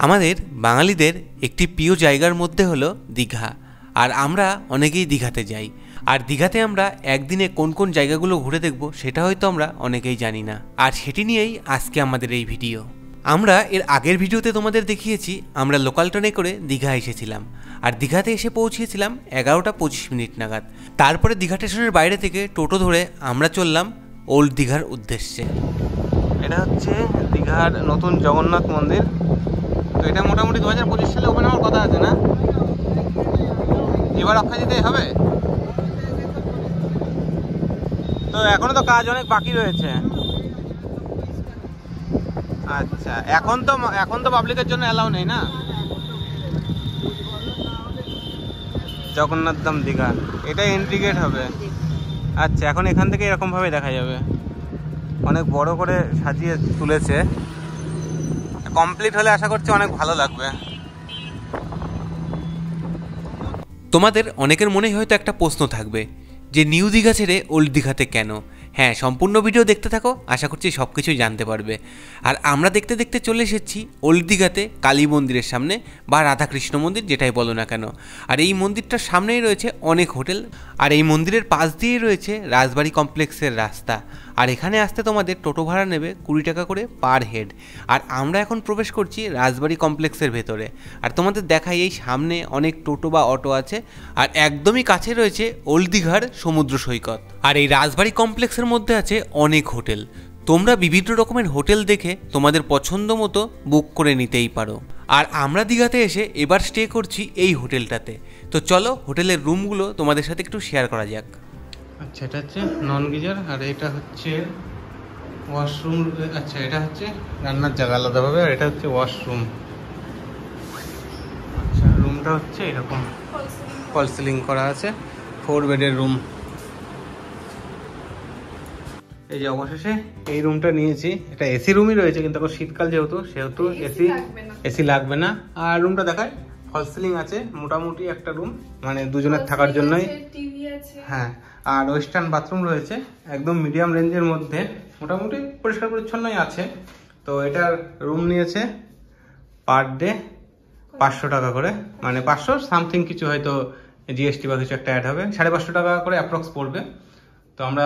আমাদের বাঙালিদের একটি প্রিয় জায়গার মধ্যে হলো দীঘা। আর আমরা অনেকেই দীঘাতে যাই। আর দীঘাতে আমরা একদিনে কোন কোন জায়গাগুলো ঘুরে দেখব সেটা হয়তো আমরা অনেকেই জানি না। আর সেটি নিয়েই আজকে আমাদের এই ভিডিও। আমরা এর আগের ভিডিওতে তোমাদের দেখিয়েছি আমরা লোকাল ট্রেনে করে দীঘা এসেছিলাম। আর দীঘাতে এসে পৌঁছেছিলাম 11:25 নাগাদ। তারপরে দীঘা স্টেশনের বাইরে থেকে টোটো ধরে আমরা চললাম ওল্ড দীঘার উদ্দেশ্যে। এটা হচ্ছে দীঘার নতুন জগন্নাথ মন্দির। তো এটা মোটামুটি 2025 সালে ওপেন হওয়ার কথা আছে না? এবার অক্ষয় দিতেই হবে। তো এখনো তো কাজ অনেক বাকি রয়েছে। আচ্ছা, এখন তো পাবলিকের জন্য অ্যালাউ নেই না? জগন্নাথ ধাম দীঘা, এটা এন্ট্রি গেট হবে। আচ্ছা, এখন এখান থেকে এরকম ভাবে দেখা যাবে। অনেক বড় করে সাজিয়ে তুলেছে। কমপ্লিট হলে আশা করছি অনেক ভালো লাগবে। তোমাদের অনেকের মনেই হয়তো একটা প্রশ্ন থাকবে যে নিউ দীঘা ছেড়ে ওল্ড দীঘাতে কেন? হ্যাঁ, সম্পূর্ণ ভিডিও দেখতে থাকো, আশা করছি সব কিছুই জানতে পারবে। আর আমরা দেখতে দেখতে চলে এসেছি ওল্ড দীঘাতে কালী মন্দিরের সামনে, বা রাধাকৃষ্ণ মন্দির যেটাই বলো না কেন। আর এই মন্দিরটার সামনেই রয়েছে অনেক হোটেল। আর এই মন্দিরের পাশ দিয়েই রয়েছে রাজবাড়ি কমপ্লেক্সের রাস্তা। আর এখানে আসতে তোমাদের টোটো ভাড়া নেবে 20 টাকা করে পার হেড। আর আমরা এখন প্রবেশ করছি রাজবাড়ি কমপ্লেক্সের ভেতরে। আর তোমাদের দেখাই এই সামনে অনেক টোটো বা অটো আছে। আর একদমই কাছে রয়েছে ওল্ড দীঘার সমুদ্র সৈকত। আর এই রাজবাড়ি কমপ্লেক্সের মধ্যে আছে অনেক হোটেল। তোমরা বিভিন্ন রকমের হোটেল দেখে তোমাদের পছন্দ মতো বুক করে নিতেই পারো। আর আমরা দীঘাতে এসে এবার স্টে করছি এই হোটেলটাতে। তো চলো হোটেলের রুমগুলো তোমাদের সাথে একটু শেয়ার করা যাক। আচ্ছা, এটা হচ্ছে নন গিজার, আর এটা হচ্ছে ওয়াশরুম। আচ্ছা, এটা হচ্ছে রান্নার জায়গা আলাদাভাবে, আর এটা হচ্ছে ওয়াশরুম। আচ্ছা, রুমটা হচ্ছে এরকম ফল সিলিং করা আছে, 4 বেডের রুম। এই যে অবশেষে এই রুমটা নিয়েছি। এটা এসি রুমই রয়েছে, কিন্তু এখন শীতকাল যেহেতু এসি লাগবে না। আর রুমটা দেখায়, ফল সিলিং আছে, মোটামুটি একটা রুম, মানে দুজনের থাকার জন্যই। হ্যাঁ, আর ওয়েস্টার্ন বাথরুম রয়েছে, একদম মিডিয়াম রেঞ্জের মধ্যে, মোটামুটি পরিষ্কার পরিচ্ছন্নই আছে। তো এটার রুম নিয়েছে পার ডে 500 টাকা করে, মানে 500 সামথিং কিছু, হয়তো জিএসটি বা কিছু একটা অ্যাড হবে। 550 টাকা করে অ্যাপ্রক্স পড়বে। তো আমরা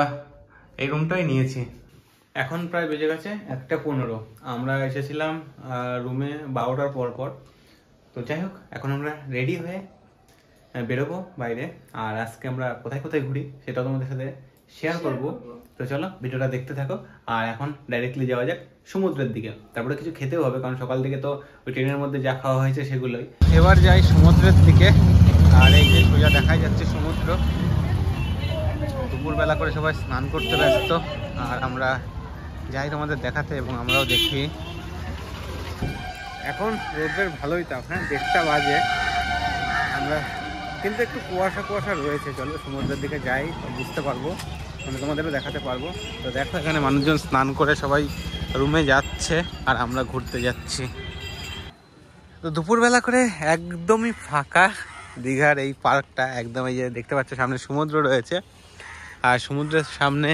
এই রুমটাই নিয়েছি। এখন প্রায় বেজে গেছে 1:15। আমরা এসেছিলাম রুমে 12টার পর। তো যাই হোক, এখন আমরা রেডি হয়ে বেরোবো বাইরে। আর আজকে আমরা কোথায় কোথায় ঘুরি সেটাও তোমাদের সাথে শেয়ার করব। তো চলো ভিডিওটা দেখতে থাকো। আর এখন ডাইরেক্টলি যাওয়া যাক সমুদ্রের দিকে। তারপরে কিছু খেতেও হবে, কারণ সকাল থেকে তো ওই ট্রেনের মধ্যে যা খাওয়া হয়েছে সেগুলোই। এবার যাই সমুদ্রের দিকে। আর এই যে সোজা দেখাই যাচ্ছে সমুদ্র। দুপুরবেলা করে সবাই স্নান করতে ব্যস্ত, আর আমরা যাই তোমাদের দেখাতে, এবং আমরাও দেখি। এখন রোদের ভালোই তাপ। হ্যাঁ, 1:30 বাজে। আমরা কিন্তু একটু কুয়াশা রয়েছে। চলো সমুদ্রের দিকে যাই, বুঝতে পারবো, মানে তোমাদেরও দেখাতে পারবো। তো দেখো এখানে মানুষজন স্নান করে সবাই রুমে যাচ্ছে, আর আমরা ঘুরতে যাচ্ছি। তো দুপুরবেলা করে একদমই ফাঁকা দীঘার এই পার্কটা। একদম এই যে দেখতে পাচ্ছ সামনে সমুদ্র রয়েছে, আর সমুদ্রের সামনে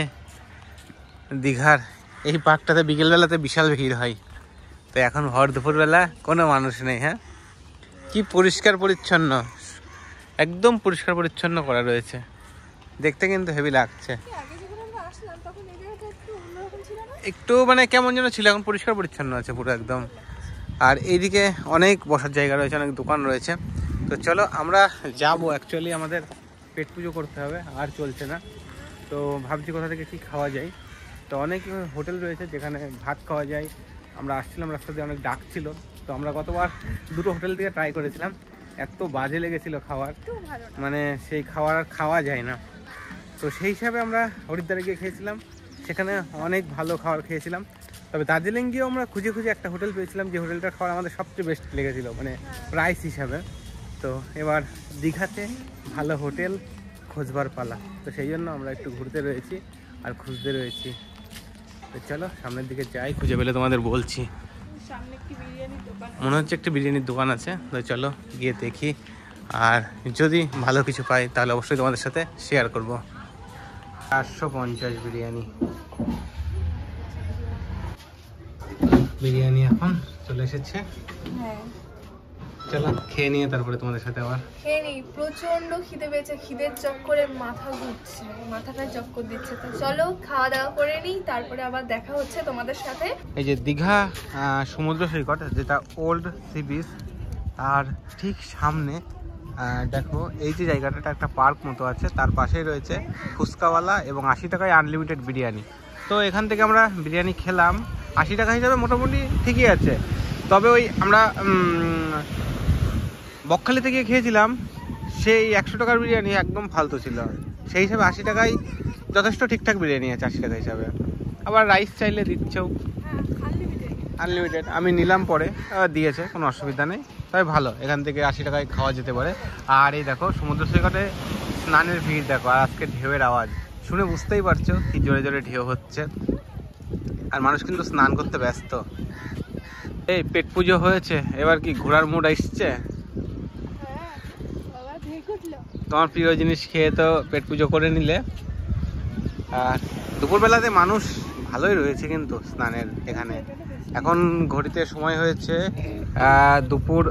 দীঘার এই পার্কটাতে বিকেলবেলাতে বিশাল ভিড় হয়। তো এখন ভর দুপুরবেলা কোনো মানুষ নেই। হ্যাঁ, কি পরিষ্কার পরিচ্ছন্ন, একদম পরিষ্কার পরিচ্ছন্ন করা রয়েছে। দেখতে কিন্তু হেভি লাগছে। একটু মানে কেমন যেন ছিল, এখন পরিষ্কার পরিচ্ছন্ন আছে পুরো একদম। আর এইদিকে অনেক বসার জায়গা রয়েছে, অনেক দোকান রয়েছে। তো চলো আমরা যাবো। অ্যাকচুয়ালি আমাদের পেট পুজো করতে হবে, আর চলছে না। তো ভাবছি কোথা থেকে কি খাওয়া যায়। তো অনেক হোটেল রয়েছে যেখানে ভাত খাওয়া যায়। আমরা আসছিলাম, রাস্তা দিয়ে অনেক ডাক ছিল। তো আমরা গতবার 2টো হোটেল থেকে ট্রাই করেছিলাম, এত বাজে লেগেছিল খাবার, মানে সেই খাবার আর খাওয়া যায় না। তো সেই হিসাবে আমরা হরিদ্বারে গিয়ে খেয়েছিলাম, সেখানে অনেক ভালো খাবার খেয়েছিলাম। তবে দার্জিলিং গিয়েও আমরা খুঁজে একটা হোটেল পেয়েছিলাম, যে হোটেলটার খাবার আমাদের সবচেয়ে বেস্ট লেগেছিলো, মানে প্রাইস হিসাবে। তো এবার দীঘাতে ভালো হোটেল খোঁজবার পালা। তো সেই জন্য আমরা একটু ঘুরতে রয়েছি আর খুঁজতে রয়েছি। তো চলো সামনের দিকে যাই, খুঁজে পেলে তোমাদের বলছি। মনে হচ্ছে একটি বিরিয়ানির দোকান আছে। তো চলো গিয়ে দেখি, আর যদি ভালো কিছু পাই তাহলে অবশ্যই তোমাদের সাথে শেয়ার করব। 450 বিরিয়ানি এখন চলে এসেছে। হ্যাঁ চলো খেয়ে নিয়ে তারপরে তোমাদের সাথে আবার খেয়ে নিই, প্রচন্ড খিদে পেয়েছে, খিদের চক্করে মাথা ঘুরছে, মাথাটা চক্কর দিচ্ছে। তো চলো খাওয়া দাওয়া করে নিই, তারপরে আবার দেখা হচ্ছে তোমাদের সাথে। এই যে দীঘা সমুদ্র সৈকত, যেটা ওল্ড সি বিচ, আর ঠিক সামনে দেখো এই যে জায়গাটা একটা পার্ক মতো আছে, তার পাশেই রয়েছে ফুচকাওয়ালা এবং 80 টাকায় আনলিমিটেড বিরিয়ানি। তো এখান থেকে আমরা বিরিয়ানি খেলাম, 80 টাকা হিসাবে মোটামুটি ঠিকই আছে। তবে ওই আমরা বকখালিতে গিয়ে খেয়েছিলাম, সেই 100 টাকার বিরিয়ানি একদম ফালতু ছিল। সেই হিসাবে 80 টাকায় যথেষ্ট ঠিকঠাক বিরিয়ানি আছে 80 টাকা হিসাবে। আবার রাইস চাইলে দিচ্ছেও আনলিমিটেড। আমি নিলাম পরে, দিয়েছে, কোনো অসুবিধা নেই। তবে ভালো, এখান থেকে 80 টাকায় খাওয়া যেতে পারে। আর এই দেখো সমুদ্র সৈকতে স্নানের ভিড় দেখো, আর আজকে ঢেউয়ের আওয়াজ শুনে বুঝতেই পারছো কি জোরে জোরে ঢেউ হচ্ছে। আর মানুষ কিন্তু স্নান করতে ব্যস্ত। এই পেট পুজো হয়েছে, এবার কি ঘোরার মুড আসছে? তোমার প্রিয় জিনিস খেয়ে তো পেট পুজো করে নিলে। আর দুপুরবেলাতে মানুষ ভালোই রয়েছে কিন্তু স্নানের এখানে। এখন ঘড়িতে সময় হয়েছে দুপুর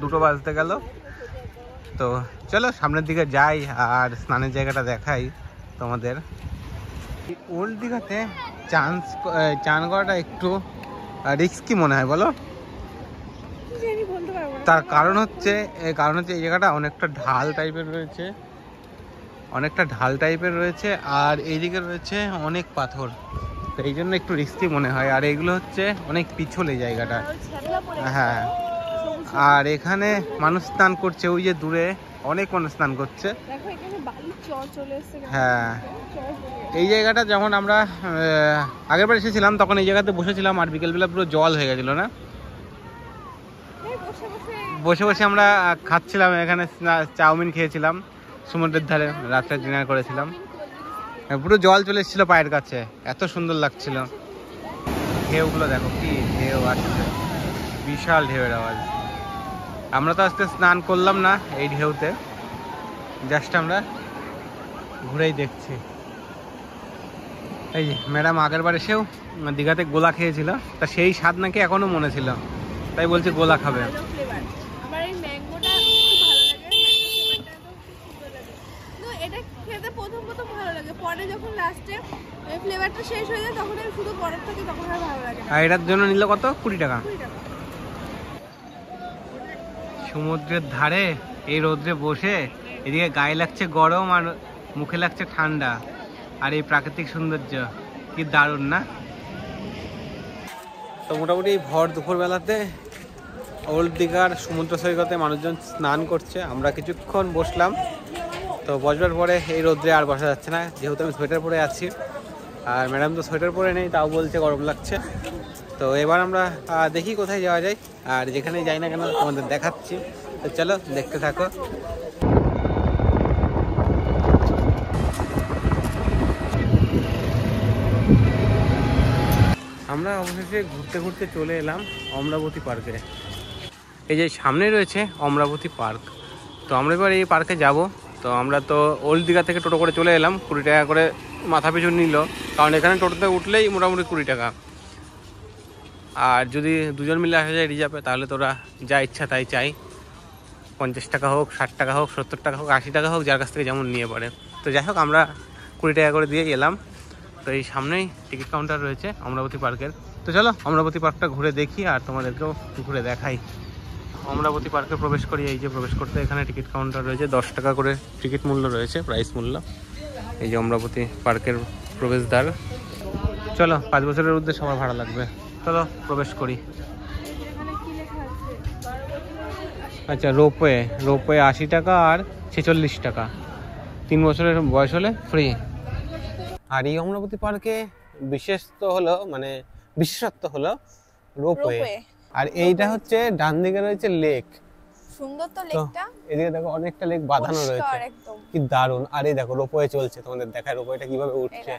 দুটো বাজতে গেল। তো চলো সামনের দিকে যাই আর স্নানের জায়গাটা দেখাই তোমাদের। ওল্ড দীঘাতে চান করাটা একটু রিস্কি মনে হয়, বলো? তার কারণ হচ্ছে এই জায়গাটা অনেকটা ঢাল টাইপের রয়েছে, আর এইদিকে রয়েছে অনেক পাথর, তো এই জন্য একটু রিস্কি মনে হয়। আর এইগুলো হচ্ছে অনেক পিছলে জায়গাটা। হ্যাঁ, আর এখানে মানুষ স্নান করছে, ওই যে দূরে অনেক মানুষ স্নান করছে। হ্যাঁ, এই জায়গাটা যেমন আমরা আগের বার এসেছিলাম তখন এই জায়গাতে বসেছিলাম, আর বিকেলবেলা পুরো জল হয়ে গেছিল না? বসে বসে আমরা খাচ্ছিলাম এখানে, চাউমিন খেয়েছিলাম সমুদ্রের ধারে, রাত্রে ডিনার করেছিলাম। পুরো জল চলে এসেছিল পায়ের কাছে, এত সুন্দর লাগছিল। ঢেউগুলো দেখো, কি ঢেউ আসছে, বিশাল ঢেউয়ের আওয়াজ। আমরা তো আজকে স্নান করলাম না এই ঢেউতে, জাস্ট আমরা ঘুরেই দেখছি। এই যে ম্যাডাম আগের বার এসেও দীঘাতে গোলা খেয়েছিল, তা সেই স্বাদ নাকি এখনো মনে ছিল, তাই বলছে গোলা খাবে। আর এটার জন্য নিল কত? 20 টাকা। সমুদ্রের ধারে এই রোদ্রে বসে, এদিকে গায়ে লাগছে গরম আর মুখে লাগছে ঠান্ডা, আর এই প্রাকৃতিক সৌন্দর্য কি দারুণ না? তো মোটামুটি ভর দুপুরবেলাতে ওল্ড দীঘার সমুদ্র সৈকতে মানুষজন স্নান করছে, আমরা কিছুক্ষণ বসলাম। তো বসবার পরে এই রোদ্রে আর বসা যাচ্ছে না, যেহেতু আমি সোয়েটার পরে আছি, আর ম্যাডাম তো সোয়েটার পরে নেই, তাও বলছে গরম লাগছে। তো এবার আমরা দেখি কোথায় যাওয়া যায়, আর যেখানে যাই না কেন তোমাদের দেখাচ্ছি। তো চলো দেখতে থাকো। আমরা অবশেষে ঘুরতে ঘুরতে চলে এলাম অমরাবতী পার্কে। এই যে সামনে রয়েছে অমরাবতী পার্ক। তো আমরা এবার এই পার্কে যাব। তো আমরা তো ওল্ড দীঘা থেকে টোটো করে চলে এলাম, 20 টাকা করে মাথা পিছু নিল, কারণ এখানে টোটোতে উঠলেই মোটামুটি 20 টাকা। আর যদি দুজন মিলে আসা যায় রিজার্ভে, তাহলে তোরা যা ইচ্ছা তাই চাই, 50 টাকা হোক, 60 টাকা হোক, 70 টাকা হোক, 80 টাকা হোক, যার কাছ থেকে যেমন নিয়ে পারে। তো যাই হোক, আমরা 20 টাকা করে দিয়ে এলাম। তো এই সামনেই টিকিট কাউন্টার রয়েছে অমরাবতী পার্কের। তো চলো অমরাবতী পার্কটা ঘুরে দেখি আর তোমাদেরকেও ঘুরে দেখাই। অমরাবতী পার্কে প্রবেশ করি। এই যে প্রবেশ করতে এখানে টিকিট কাউন্টার রয়েছে, 10 টাকা করে টিকিট মূল্য রয়েছে, প্রাইস মূল্য। এই যে অমরাবতী পার্কের প্রবেশদ্বার। চলো 5 বছরের উদ্দেশ্যে আমার ভাড়া লাগবে, চলো প্রবেশ করি। আচ্ছা, রোপওয়ে 80 টাকা আর 46 টাকা, 3 বছরের বয়স হলে ফ্রি। আর এই অমরাবতী পার্কে বিশেষত্ব হলো রোপওয়ে। আর এইটা হচ্ছে ডান দিকে রয়েছে লেক, সুন্দর তো লেকটা। এদিকে দেখো অনেকটা লেক বাঁধানো রয়েছে, কি দারুণ। আর এই দেখো রোপওয়ে চলছে, তোমাদের দেখায় রোপওয়েটা কিভাবে উঠছে।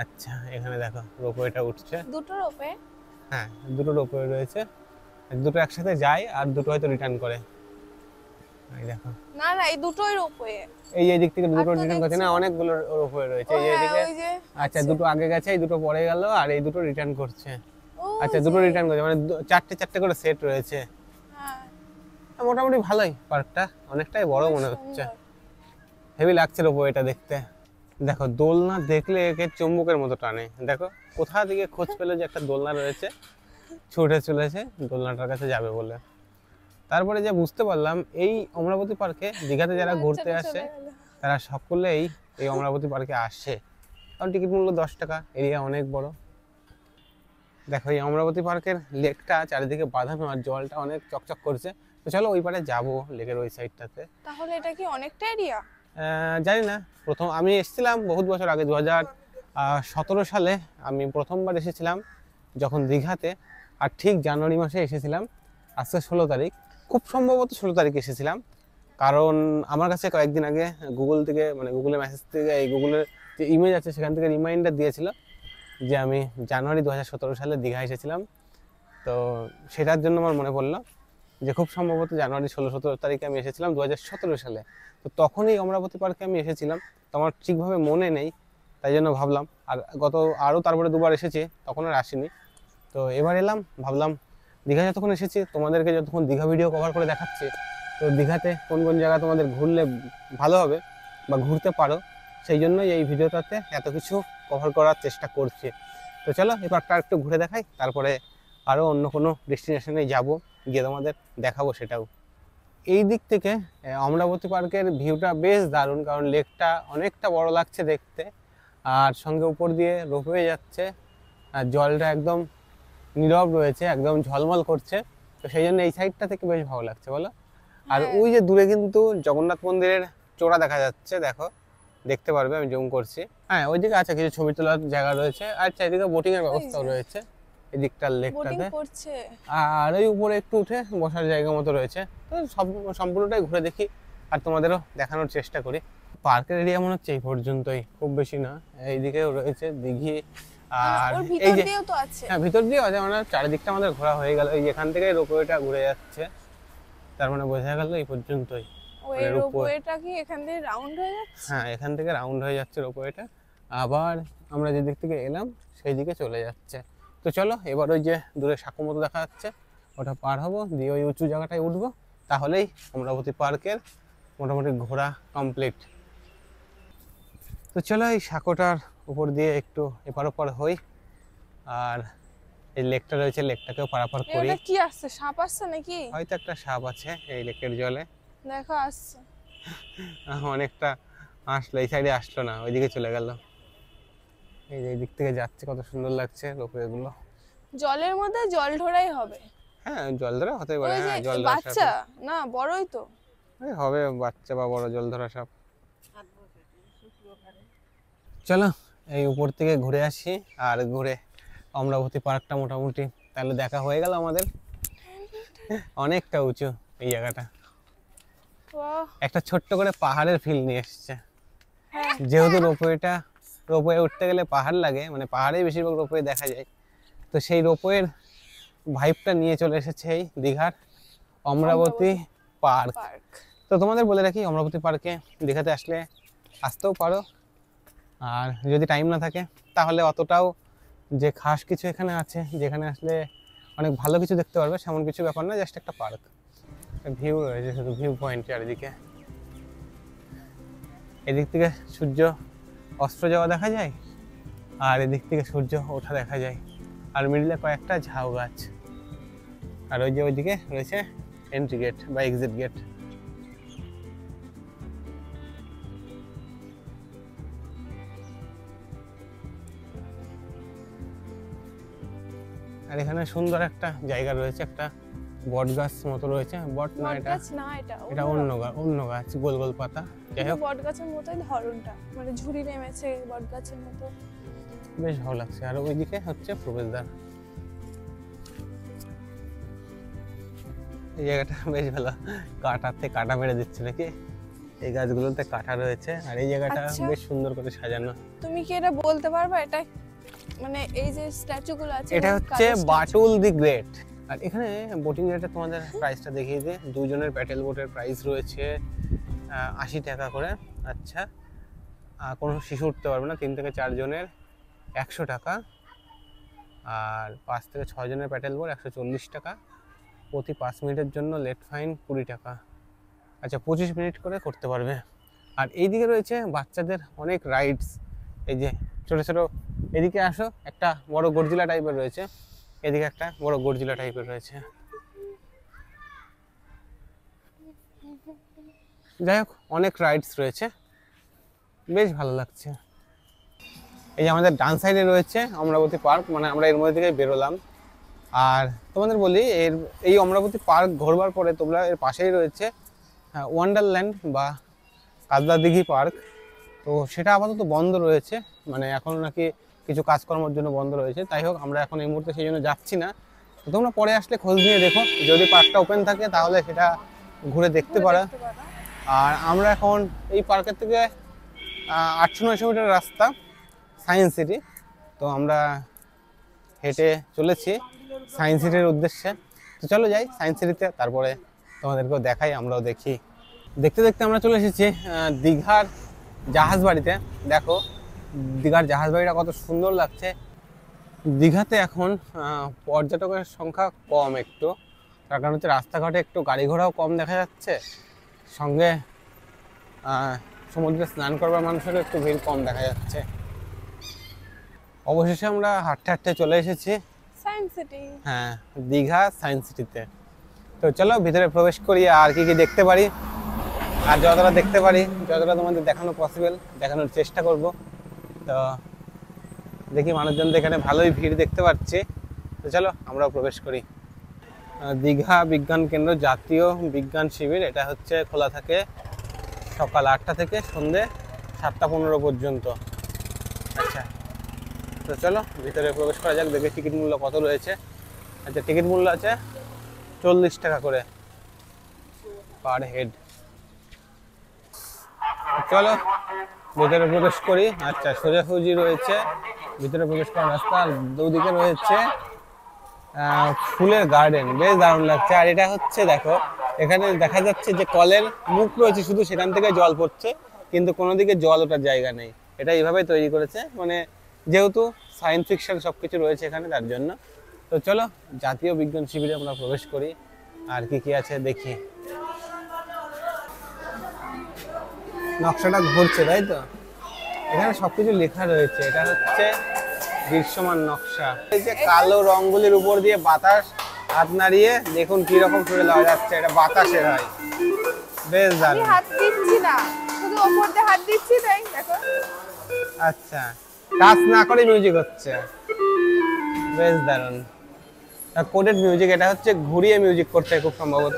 আচ্ছা, এখানে দেখো রোপওয়েটা উঠছে। দুটো রোপওয়ে? হ্যাঁ, দুটো রোপওয়ে রয়েছে, দুটো একসাথে যায় আর দুটো হয়তো রিটার্ন করে। এই দেখো, না এই দুটোই রোপওয়ে। এই দিক থেকে দুটো রিটার্ন করছে না, অনেকগুলো রোপওয়ে রয়েছে এই দিকে। আচ্ছা, দুটো আগে গেছে, এই দুটো পরে গেল, আর এই দুটো রিটার্ন করছে। ও আচ্ছা দুটো রিটার্ন করছে, মানে চারটে চারটে করে সেট রয়েছে। হ্যাঁ মোটামুটি ভালোই, পার্কটা অনেকটাই বড় মনে হচ্ছে, হেভি লাগছে রোপওয়েটা দেখতে। দেখো দোলনা দেখলে একে চুম্বকের মতো টানে। দেখো কোথা থেকে খোঁজ পেলো যে একটা দোলনা রয়েছে, ছুটে চলেছে দোলনাটার কাছে যাবে বলে। তারপরে যে বুঝতে পারলাম এই অমরাবতী পার্কে দীঘাতে যারা ঘুরতে আসে তারা সকলেই এই অমরাবতী পার্কে আসে, কারণ টিকিট মূল্য 10 টাকা, এরিয়া অনেক বড়। দেখো এই অমরাবতী পার্কের লেকটা চারিদিকে বাঁধানো আর জলটা অনেক চকচক করছে। তো চলো ওই পারে যাবো, লেকের ওই সাইডটাতে। তাহলে এটা কি অনেকটা এরিয়া? জানি না, প্রথম আমি এসেছিলাম বহুত বছর আগে, 2017 সালে আমি প্রথমবার এসেছিলাম যখন দীঘাতে, আর ঠিক জানুয়ারি মাসে এসেছিলাম। আজকে 16 তারিখ, খুব সম্ভবত 16 তারিখ এসেছিলাম, কারণ আমার কাছে কয়েকদিন আগে গুগল থেকে, মানে গুগলের মেসেজ থেকে, এই গুগলের যে ইমেজ আছে সেখান থেকে রিমাইন্ডার দিয়েছিল যে আমি জানুয়ারি 2017 সালে দীঘা এসেছিলাম। তো সেটার জন্য আমার মনে পড়লো যে খুব সম্ভবত জানুয়ারি 16-17 তারিখে আমি এসেছিলাম 2017 সালে। তো তখনই অমরাবতী পার্কে আমি এসেছিলাম, তো আমার ঠিকভাবে মনে নেই, তাই জন্য ভাবলাম। আর আরও তারপরে দুবার এসেছি, তখন আর আসিনি। তো এবার এলাম, ভাবলাম দীঘা যতক্ষণ এসেছি তোমাদেরকে যতক্ষণ দীঘা ভিডিও কভার করে দেখাচ্ছি, তো দীঘাতে কোন কোন জায়গা তোমাদের ঘুরলে ভালো হবে বা ঘুরতে পারো, সেই জন্যই এই ভিডিওটাতে এত কিছু কভার করার চেষ্টা করছি। তো চলো এই পার্কটা একটু ঘুরে দেখাই, তারপরে আরও অন্য কোনো ডেস্টিনেশনে যাব, গিয়ে তোমাদের দেখাবো সেটাও। এই দিক থেকে অমরাবতী পার্কের ভিউটা বেশ দারুণ, কারণ লেকটা অনেকটা বড় লাগছে দেখতে, আর সঙ্গে উপর দিয়ে রোপওয়ে যাচ্ছে, আর জলটা একদম নীরব রয়েছে, একদম ঝলমল করছে। তো সেই জন্য এই সাইডটা থেকে বেশ ভালো লাগছে বলো। আর ওই যে দূরে কিন্তু জগন্নাথ মন্দিরের চূড়া দেখা যাচ্ছে, দেখো দেখতে পারবে, আমি জুম করছি। হ্যাঁ ওইদিকে আছে কিছু ছবি তোলার জায়গা রয়েছে, আর চারিদিকে বোটিং এর ব্যবস্থাও রয়েছে এদিকটার লেকটাতে। আর ওই উপরে একটু উঠে বসার জায়গা মতো রয়েছে। তো সম্পূর্ণটাই ঘুরে দেখি আর তোমাদেরও দেখানোর চেষ্টা করি। পার্কের এরিয়া মনে হচ্ছে এই পর্যন্তই, খুব বেশি না। এইদিকেও রয়েছে দিঘি, আর এই যে হ্যাঁ ভিতর দিয়েও আছে, মানে চারিদিকটা আমাদের ঘোরা হয়ে গেল। এই এখান থেকে রোপওয়েটা ঘুরে যাচ্ছে, তার মানে বোঝা গেল এই পর্যন্তই। ওই রোপওয়েটা কি এখান থেকে রাউন্ড হয়ে যাচ্ছে? হ্যাঁ এখান থেকে রাউন্ড হয়ে যাচ্ছে রোপওয়েটা, আবার আমরা যে দিক থেকে এলাম সেই দিকে চলে যাচ্ছে। তো চলো এবার ওই যে দূরে সাঁকো মতো দেখা যাচ্ছে ওটা পার হবো, দিয়ে ওই উঁচু জায়গাটায় উঠবো, তাহলেই অমরাবতী পার্কের মোটামুটি ঘোরা কমপ্লিট। তো চলো এই সাঁকোটার উপর দিয়ে একটু এপার ওপার হই, আর এই লেকটা রয়েছে লেকটাকেও পারাপার করি। এটা কি আসছে, সাপ আসছে নাকি? হয়তো একটা সাপ আছে এই লেকের জলে, দেখো আসছে। অনেকটা আসলো, এই সাইডে আসলো না, ওইদিকে চলে গেল। এই যে এই দিক থেকে যাচ্ছে, কত সুন্দর লাগছে রোপওয়ে গুলো। জলের মধ্যে জল ঢোড়াই হবে। হ্যাঁ জল ধরা হতে পারে, হ্যাঁ জল ধরা বাচ্চা না বড়ই তো হবে, বাচ্চা বা বড় জল ধরা সাপ। চলো এই উপর থেকে ঘুরে আসি, আর ঘুরে অমরাবতী পার্কটা মোটামুটি তাহলে দেখা হয়ে গেল আমাদের। অনেকটা উঁচু এই জায়গাটা, একটা ছোট্ট করে পাহাড়ের ফিল নিয়ে এসছে। যেহেতু রোপওয়ে উঠতে গেলে পাহাড় লাগে, মানে পাহাড়েই বেশিরভাগ রোপওয়ে দেখা যায়, তো সেই রোপওয়ের ভাইবটা নিয়ে চলে এসেছে এই দীঘার অমরাবতী পার্ক। তো তোমাদের বলে রাখি অমরাবতী পার্কে দীঘাতে আসতেও পারো, আর যদি টাইম না থাকে তাহলে অতটাও যে খাস কিছু এখানে আছে যেখানে আসলে অনেক ভালো কিছু দেখতে পারবে সেমন কিছু ব্যাপার না, জাস্ট একটা পার্ক। ভিউ রয়েছে শুধু, ভিউ পয়েন্ট চারিদিকে। এদিক থেকে সূর্য অস্ত যাওয়া দেখা যায়, আর এদিক থেকে সূর্য ওঠা দেখা যায়, আর মিডলে কয়েকটা ঝাউ গাছ, আর ওই যে ওইদিকে রয়েছে এন্ট্রি গেট বা এক্সিট গেট। আর এখানে সুন্দর একটা জায়গা রয়েছে, একটা বট গাছ মতো রয়েছে, বট না এটা অন্য গাছ, গোল গোল পাতা। যাই হোক বট গাছের মতোই ধরনটা, মানে ঝুড়ি নেমেছে বট গাছের মতো, বেশ ভালো লাগছে। আর ওইদিকে হচ্ছে প্রবেশদ্বার। এই জায়গাটা বেশ ভালো, কাটাতে কাটা মেরে দিচ্ছে নাকি, এই গাছগুলোতে কাটা রয়েছে, আর এই জায়গাটা বেশ সুন্দর করে সাজানো। তুমি কি এটা বলতে পারবে এটা মানে এই যে স্ট্যাচুগুলো আছে এটা হচ্ছে বাটুল দি গ্রেট। আর এখানে বোটিং রেটে তোমাদের প্রাইসটা দেখিয়ে দিই, দুজনের প্যাডেল বোটের প্রাইস রয়েছে 80 টাকা করে। আচ্ছা কোনো শিশু উঠতে পারবে না, 3 থেকে 4 জনের 100 টাকা, আর 5 থেকে 6 জনের প্যাটেল বোর্ড 140 টাকা, প্রতি 5 মিনিটের জন্য লেট ফাইন 20 টাকা। আচ্ছা 25 মিনিট করে করতে পারবে। আর এইদিকে রয়েছে বাচ্চাদের অনেক রাইডস, এই যে ছোটো ছোটো। এদিকে আসো, একটা বড় গর্জিলা টাইপের রয়েছে, এদিকে একটা বড় গর্জিলা টাইপের রয়েছে। যাই হোক অনেক রাইডস রয়েছে, বেশ ভালো লাগছে। এই যে আমাদের ডান সাইডে রয়েছে অমরাবতী পার্ক, মানে আমরা এর মধ্যে থেকে বেরোলাম। আর তোমাদের বলি এই অমরাবতী পার্ক ঘোরবার পরে তোমরা এর পাশেই রয়েছে ওয়ান্ডারল্যান্ড বা কাজলা দিঘি পার্ক। তো সেটা আপাতত বন্ধ রয়েছে, মানে এখন নাকি কিছু কাজকর্মের জন্য বন্ধ রয়েছে। তাই হোক আমরা এখন এই মুহূর্তে সেই জন্য যাচ্ছি না। তো তোমরা পরে আসলে খোঁজ নিয়ে দেখো, যদি পার্কটা ওপেন থাকে তাহলে সেটা ঘুরে দেখতে পারো। আর আমরা এখন এই পার্কের থেকে 800-900 মিটার রাস্তা সায়েন্স সিটি, তো আমরা হেঁটে চলেছি সায়েন্স সিটির উদ্দেশ্যে। তো চলো যাই সায়েন্স সিটিতে, তারপরে তোমাদেরকেও দেখাই, আমরাও দেখি। দেখতে দেখতে আমরা চলে এসেছি দীঘার জাহাজ বাড়িতে। দেখো দীঘার জাহাজ বাড়িটা কত সুন্দর লাগছে। দীঘাতে এখন পর্যটকের সংখ্যা কম একটু, তার কারণ হচ্ছে রাস্তাঘাটে একটু গাড়ি ঘোড়াও কম দেখা যাচ্ছে, সঙ্গে সমুদ্রে স্নান করবার মানুষেরও একটু ভিড় কম দেখা যাচ্ছে। অবশেষে আমরা হাঁটতে হাঁটতে চলে এসেছি সায়েন্স সিটি। হ্যাঁ, দীঘা সায়েন্স সিটিতে। তো চলো ভিতরে প্রবেশ করি, আর কি কি দেখতে পারি, আর যতটা দেখতে পারি, যতটা তোমাদের দেখানো পসিবল দেখানোর চেষ্টা করব। তো দেখি মানুষজন তো এখানে ভালোই ভিড় দেখতে পাচ্ছি। তো চলো আমরাও প্রবেশ করি। দীঘা বিজ্ঞান কেন্দ্র জাতীয় বিজ্ঞান শিবির, এটা হচ্ছে খোলা থাকে সকাল 8টা থেকে সন্ধ্যে 7টা 15 পর্যন্ত। আচ্ছা তো চলো ভিতরে প্রবেশ করা যাক, দেখে টিকিট মূল্য কত রয়েছে। আচ্ছা টিকিট মূল্য আছে 40 টাকা করে পার হেড। চলো ভিতরে প্রবেশ করি। আচ্ছা সোজাসুজি রয়েছে ভিতরে প্রবেশ করার রাস্তা, আর দুদিকে রয়েছে ফুলের গার্ডেন, বেশ দারুণ লাগছে। আর এটা হচ্ছে দেখো এখানে দেখা যাচ্ছে যে কলের মুখ রয়েছে, শুধু সেখান থেকে জল পড়ছে, কিন্তু কোনো দিকে জল ওঠার জায়গা নেই। এটা এইভাবে তৈরি করেছে, মানে যেহেতু সায়েন্স ফিকশন সবকিছু রয়েছে এখানে, তার জন্য। তো চলো জাতীয় বিজ্ঞান শিবিরে আমরা প্রবেশ করি, আর কি কি আছে দেখি। নকশাটা ঘুরছে তাই তো, এখানে সবকিছু লেখা রয়েছে। এটা হচ্ছে দৃশ্যমান নকশা। এই যে কালো রঙগুলির উপর দিয়ে বাতাস হাত নাড়িয়ে দেখুন কি রকম করে দেওয়া যাচ্ছে, এটা বাতাসের হয়, বেশ দারুণ। আমি হাত দিচ্ছি না, শুধু উপর দিয়ে হাত দিচ্ছি, তাই দেখো। আচ্ছা টাচ না করে মিউজিক হচ্ছে, বেশ দারুণ। কোডেড মিউজিক, এটা হচ্ছে ঘুরিয়ে মিউজিক করতে হয় খুব সম্ভবত।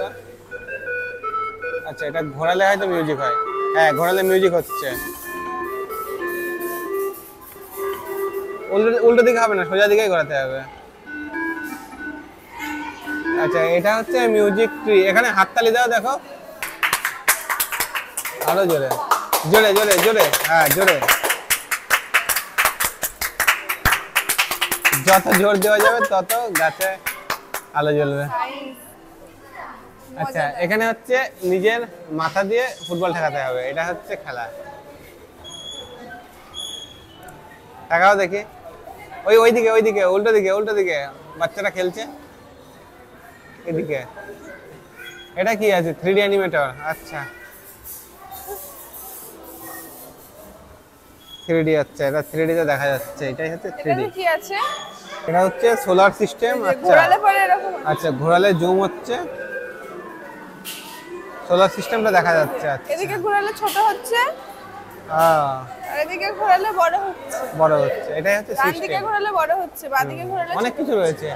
আচ্ছা এটা ঘোরালে হয়তো মিউজিক হয়, হ্যাঁ ঘোরালে মিউজিক হচ্ছে। উল্টো দিকে হবে না, সোজা দিকেই ঘোরাতে হবে। আচ্ছা এটা হচ্ছে মিউজিক ট্রি, এখানে হাততালি দাও দেখো, আরো জোরে জোরে জোরে জোরে, হ্যাঁ জোরে, যত জোর দেওয়া যাবে তত গাছে আলো জ্বলবে। আচ্ছা এখানে হচ্ছে নিজের মাথা দিয়ে ফুটবল ঠেকাতে হবে, এটা হচ্ছে খেলা। ঠেকাও দেখি, ওইদিকে ওইদিকে উল্টো দিকে উল্টো দিকে বাচ্চারা খেলছে এদিকে। এটা কি আছে? 3D animator. আচ্ছা 3D, আচ্ছা এটা 3D তে দেখা যাচ্ছে, এটাই হচ্ছে 3D। কি আছে? এটা হচ্ছে সোলার সিস্টেম। আচ্ছা ঘোরালে পরে এরকম, আচ্ছা ঘোরালে জুম হচ্ছে, সোলার সিস্টেমটা দেখা যাচ্ছে। আচ্ছা এদিকে ঘোরালে ছোট হচ্ছে, আর এদিকে ঘোরালে বড় হচ্ছে, বড় হচ্ছে, এটাই হচ্ছে ডান সিস্টেম। দিকে ঘোরালে বড় হচ্ছে, বাঁ দিকে ঘোরালে অনেক কিছু রয়েছে।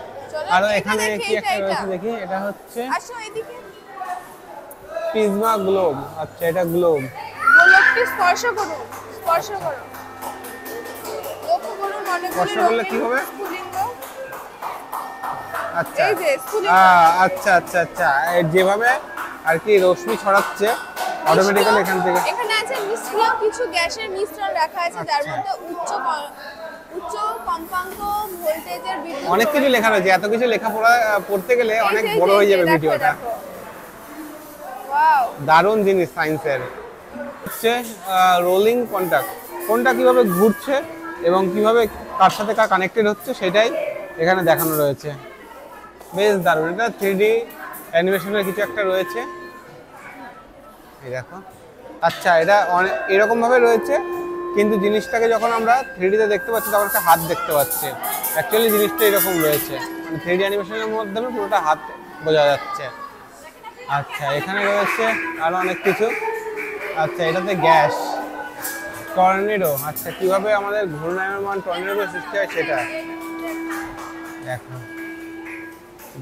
আর এখানে কি একটা রয়েছে দেখি, এটা হচ্ছে আসো এদিকে, প্রিজমা গ্লোব। আচ্ছা এটা গ্লোব, গোলকটি স্পর্শ করুন, স্পর্শ করুন, লক্ষ্য করুন অনেকগুলো স্পর্শ করলে কি হবে? স্ফুলিঙ্গ। আচ্ছা এই যে স্ফুলিঙ্গ, আচ্ছা আচ্ছা আচ্ছা, যেভাবে আর কি রশ্মি ছড়াচ্ছে অটোমেটিক্যালি এখান থেকে। এখানে আছে নিষ্ক্রিয় কিছু গ্যাসের মিশ্রণ রাখা আছে, যার মধ্যে উচ্চ কম্পাঙ্ক ভোল্টেজের বিদ্যুৎ। অনেক কিছু লেখা রয়েছে, এত কিছু লেখাপড়া পড়তে গেলে অনেক বড় হয়ে যাবে ভিডিওটা। ওয়াও দারুণ জিনিস সায়েন্সের। হচ্ছে রোলিং কন্টাক্ট, কোনটা কিভাবে ঘুরছে এবং কিভাবে কার সাথে কার কানেক্টেড হচ্ছে সেটাই এখানে দেখানো রয়েছে, বেশ দারুণ। এটা 3D অ্যানিমেশনের কিছু একটা রয়েছে, এই দেখো। আচ্ছা, এটা অনেক এরকম ভাবে রয়েছে, কিন্তু জিনিসটাকে যখন আমরা 3Dতে দেখতে পাচ্ছি তখন একটা হাত দেখতে পাচ্ছি। অ্যাকচুয়ালি জিনিসটা এরকম রয়েছে, মানে 3D অ্যানিমেশনের মাধ্যমে পুরোটা হাত বোঝা যাচ্ছে। আচ্ছা, এখানে রয়েছে আরো অনেক কিছু। আচ্ছা, এটাতে গ্যাস, টর্নেডো। আচ্ছা, কিভাবে আমাদের ঘূর্ণায়মান টর্নেডো সৃষ্টি হয় সেটা দেখো।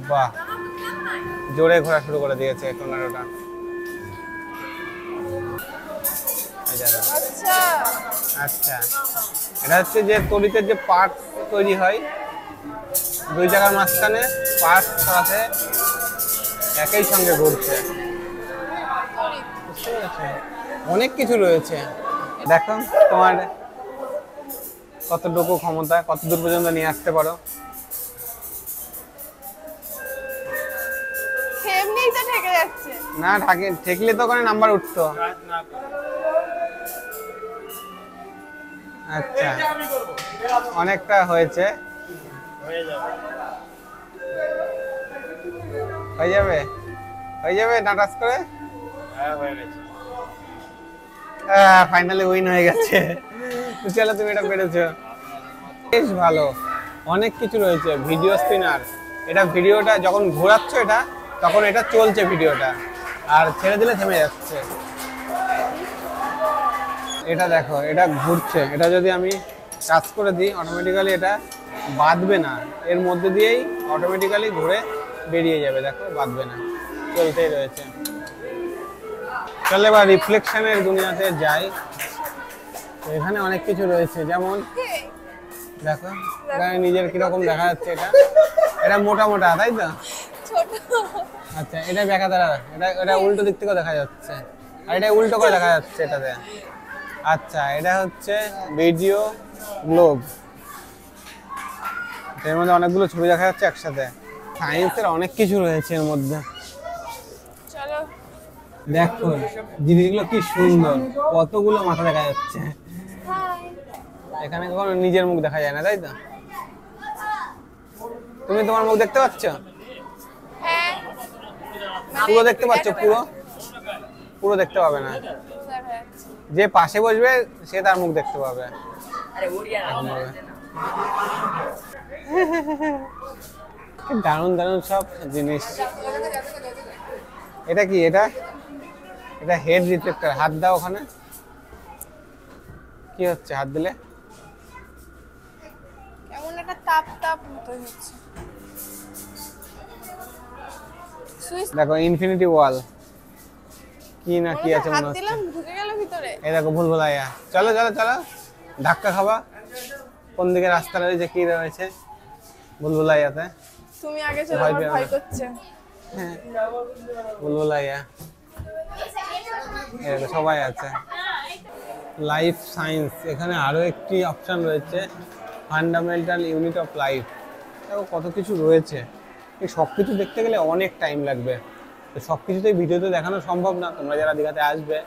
বাহ, জোরে ঘোরা শুরু করে দিয়েছে টর্নেডোটা। আচ্ছা, এটা হচ্ছে যে তড়িতের যে পার্ট তৈরি হয় দুই জায়গার মাঝখানে, পার্ট সাথে একই সঙ্গে ঘুরছে। অনেক কিছু রয়েছে, দেখো তোমার কতটুকু ক্ষমতা, কত দূর পর্যন্ত নিয়ে আসতে পারো। না ঠেকলে তো ওখানে নাম্বার উঠতো। আচ্ছা, অনেকটা হয়েছে, হয়ে যাবে নাটাস করে। ফাইনালি উইন হয়ে গেছে। চলো, তুমি এটা পেরেছো, বেশ ভালো। অনেক কিছু রয়েছে, ভিডিও স্পিনার। এটা ভিডিওটা যখন ঘোরাচ্ছ এটা, তখন এটা চলছে ভিডিওটা, আর ছেড়ে দিলে থেমে যাচ্ছে। এটা দেখো, এটা ঘুরছে। এটা যদি আমি টাচ করে দিই অটোমেটিক্যালি এটা বাঁধবে না, এর মধ্যে দিয়েই অটোমেটিক্যালি ঘুরে বেরিয়ে যাবে। দেখো, বাঁধবে না, চলতেই রয়েছে। চলে এবার রিফ্লেকশনের দুনিয়াতে যাই। এখানে অনেক কিছু রয়েছে, যেমন দেখো এখানে নিজের কিরকম দেখা যাচ্ছে। এটা মোটা মোটা, তাই তো? আচ্ছা, এটা দেখা দাঁড়া, এটা উল্টো দিক থেকে দেখা যাচ্ছে, আর এটা উল্টো করে দেখা যাচ্ছে এটাতে। আচ্ছা, এটা হচ্ছে ভিডিও গ্লোব, এর মধ্যে অনেকগুলো ছবি দেখা যাচ্ছে একসাথে। সায়েন্সের অনেক কিছু রয়েছে এর মধ্যে। দেখো জিনিসগুলো কি সুন্দর, কতগুলো মাথা দেখা যাচ্ছে। এখানে কখনো নিজের মুখ দেখা যায় না, তাই তো? তুমি তোমার মুখ দেখতে পাচ্ছ? পুরো দেখতে পাচ্ছ? পুরো দেখতে পাবে না, যে পাশে বসবে সে তার মুখ দেখতে পাবে। দারুণ দারুণ সব জিনিস। এটা কি? এটা হেড রিফ্লেক্টর। হাত দাও ওখানে, কি হচ্ছে হাত দিলে? কেমন একটা তাপ তাপ মতো হচ্ছে। দেখো ইনফিনিটি ওয়াল, কি না কি আছে মনে হচ্ছে। ঢুকে গেল ভিতরে। এই দেখো ভুলভুলাইয়া। চলো চলো চলো, ধাক্কা খাবা। কোন দিকে রাস্তা রয়েছে, কি রয়েছে ভুলভুলাইয়াতে? তুমি আগে চলো, আমার ভয় করছে। হ্যাঁ, ভুলভুলাইয়া, এই সবাই আছে। লাইফ সায়েন্স, এখানে আরো একটি অপশন রয়েছে, ফান্ডামেন্টাল ইউনিট অফ লাইফ। দেখো কত কিছু রয়েছে। এই সব কিছু দেখতে গেলে অনেক টাইম লাগবে, তো সব কিছুতেই ভিডিওতে দেখানো সম্ভব না। তোমরা যারা দীঘাতে আসবে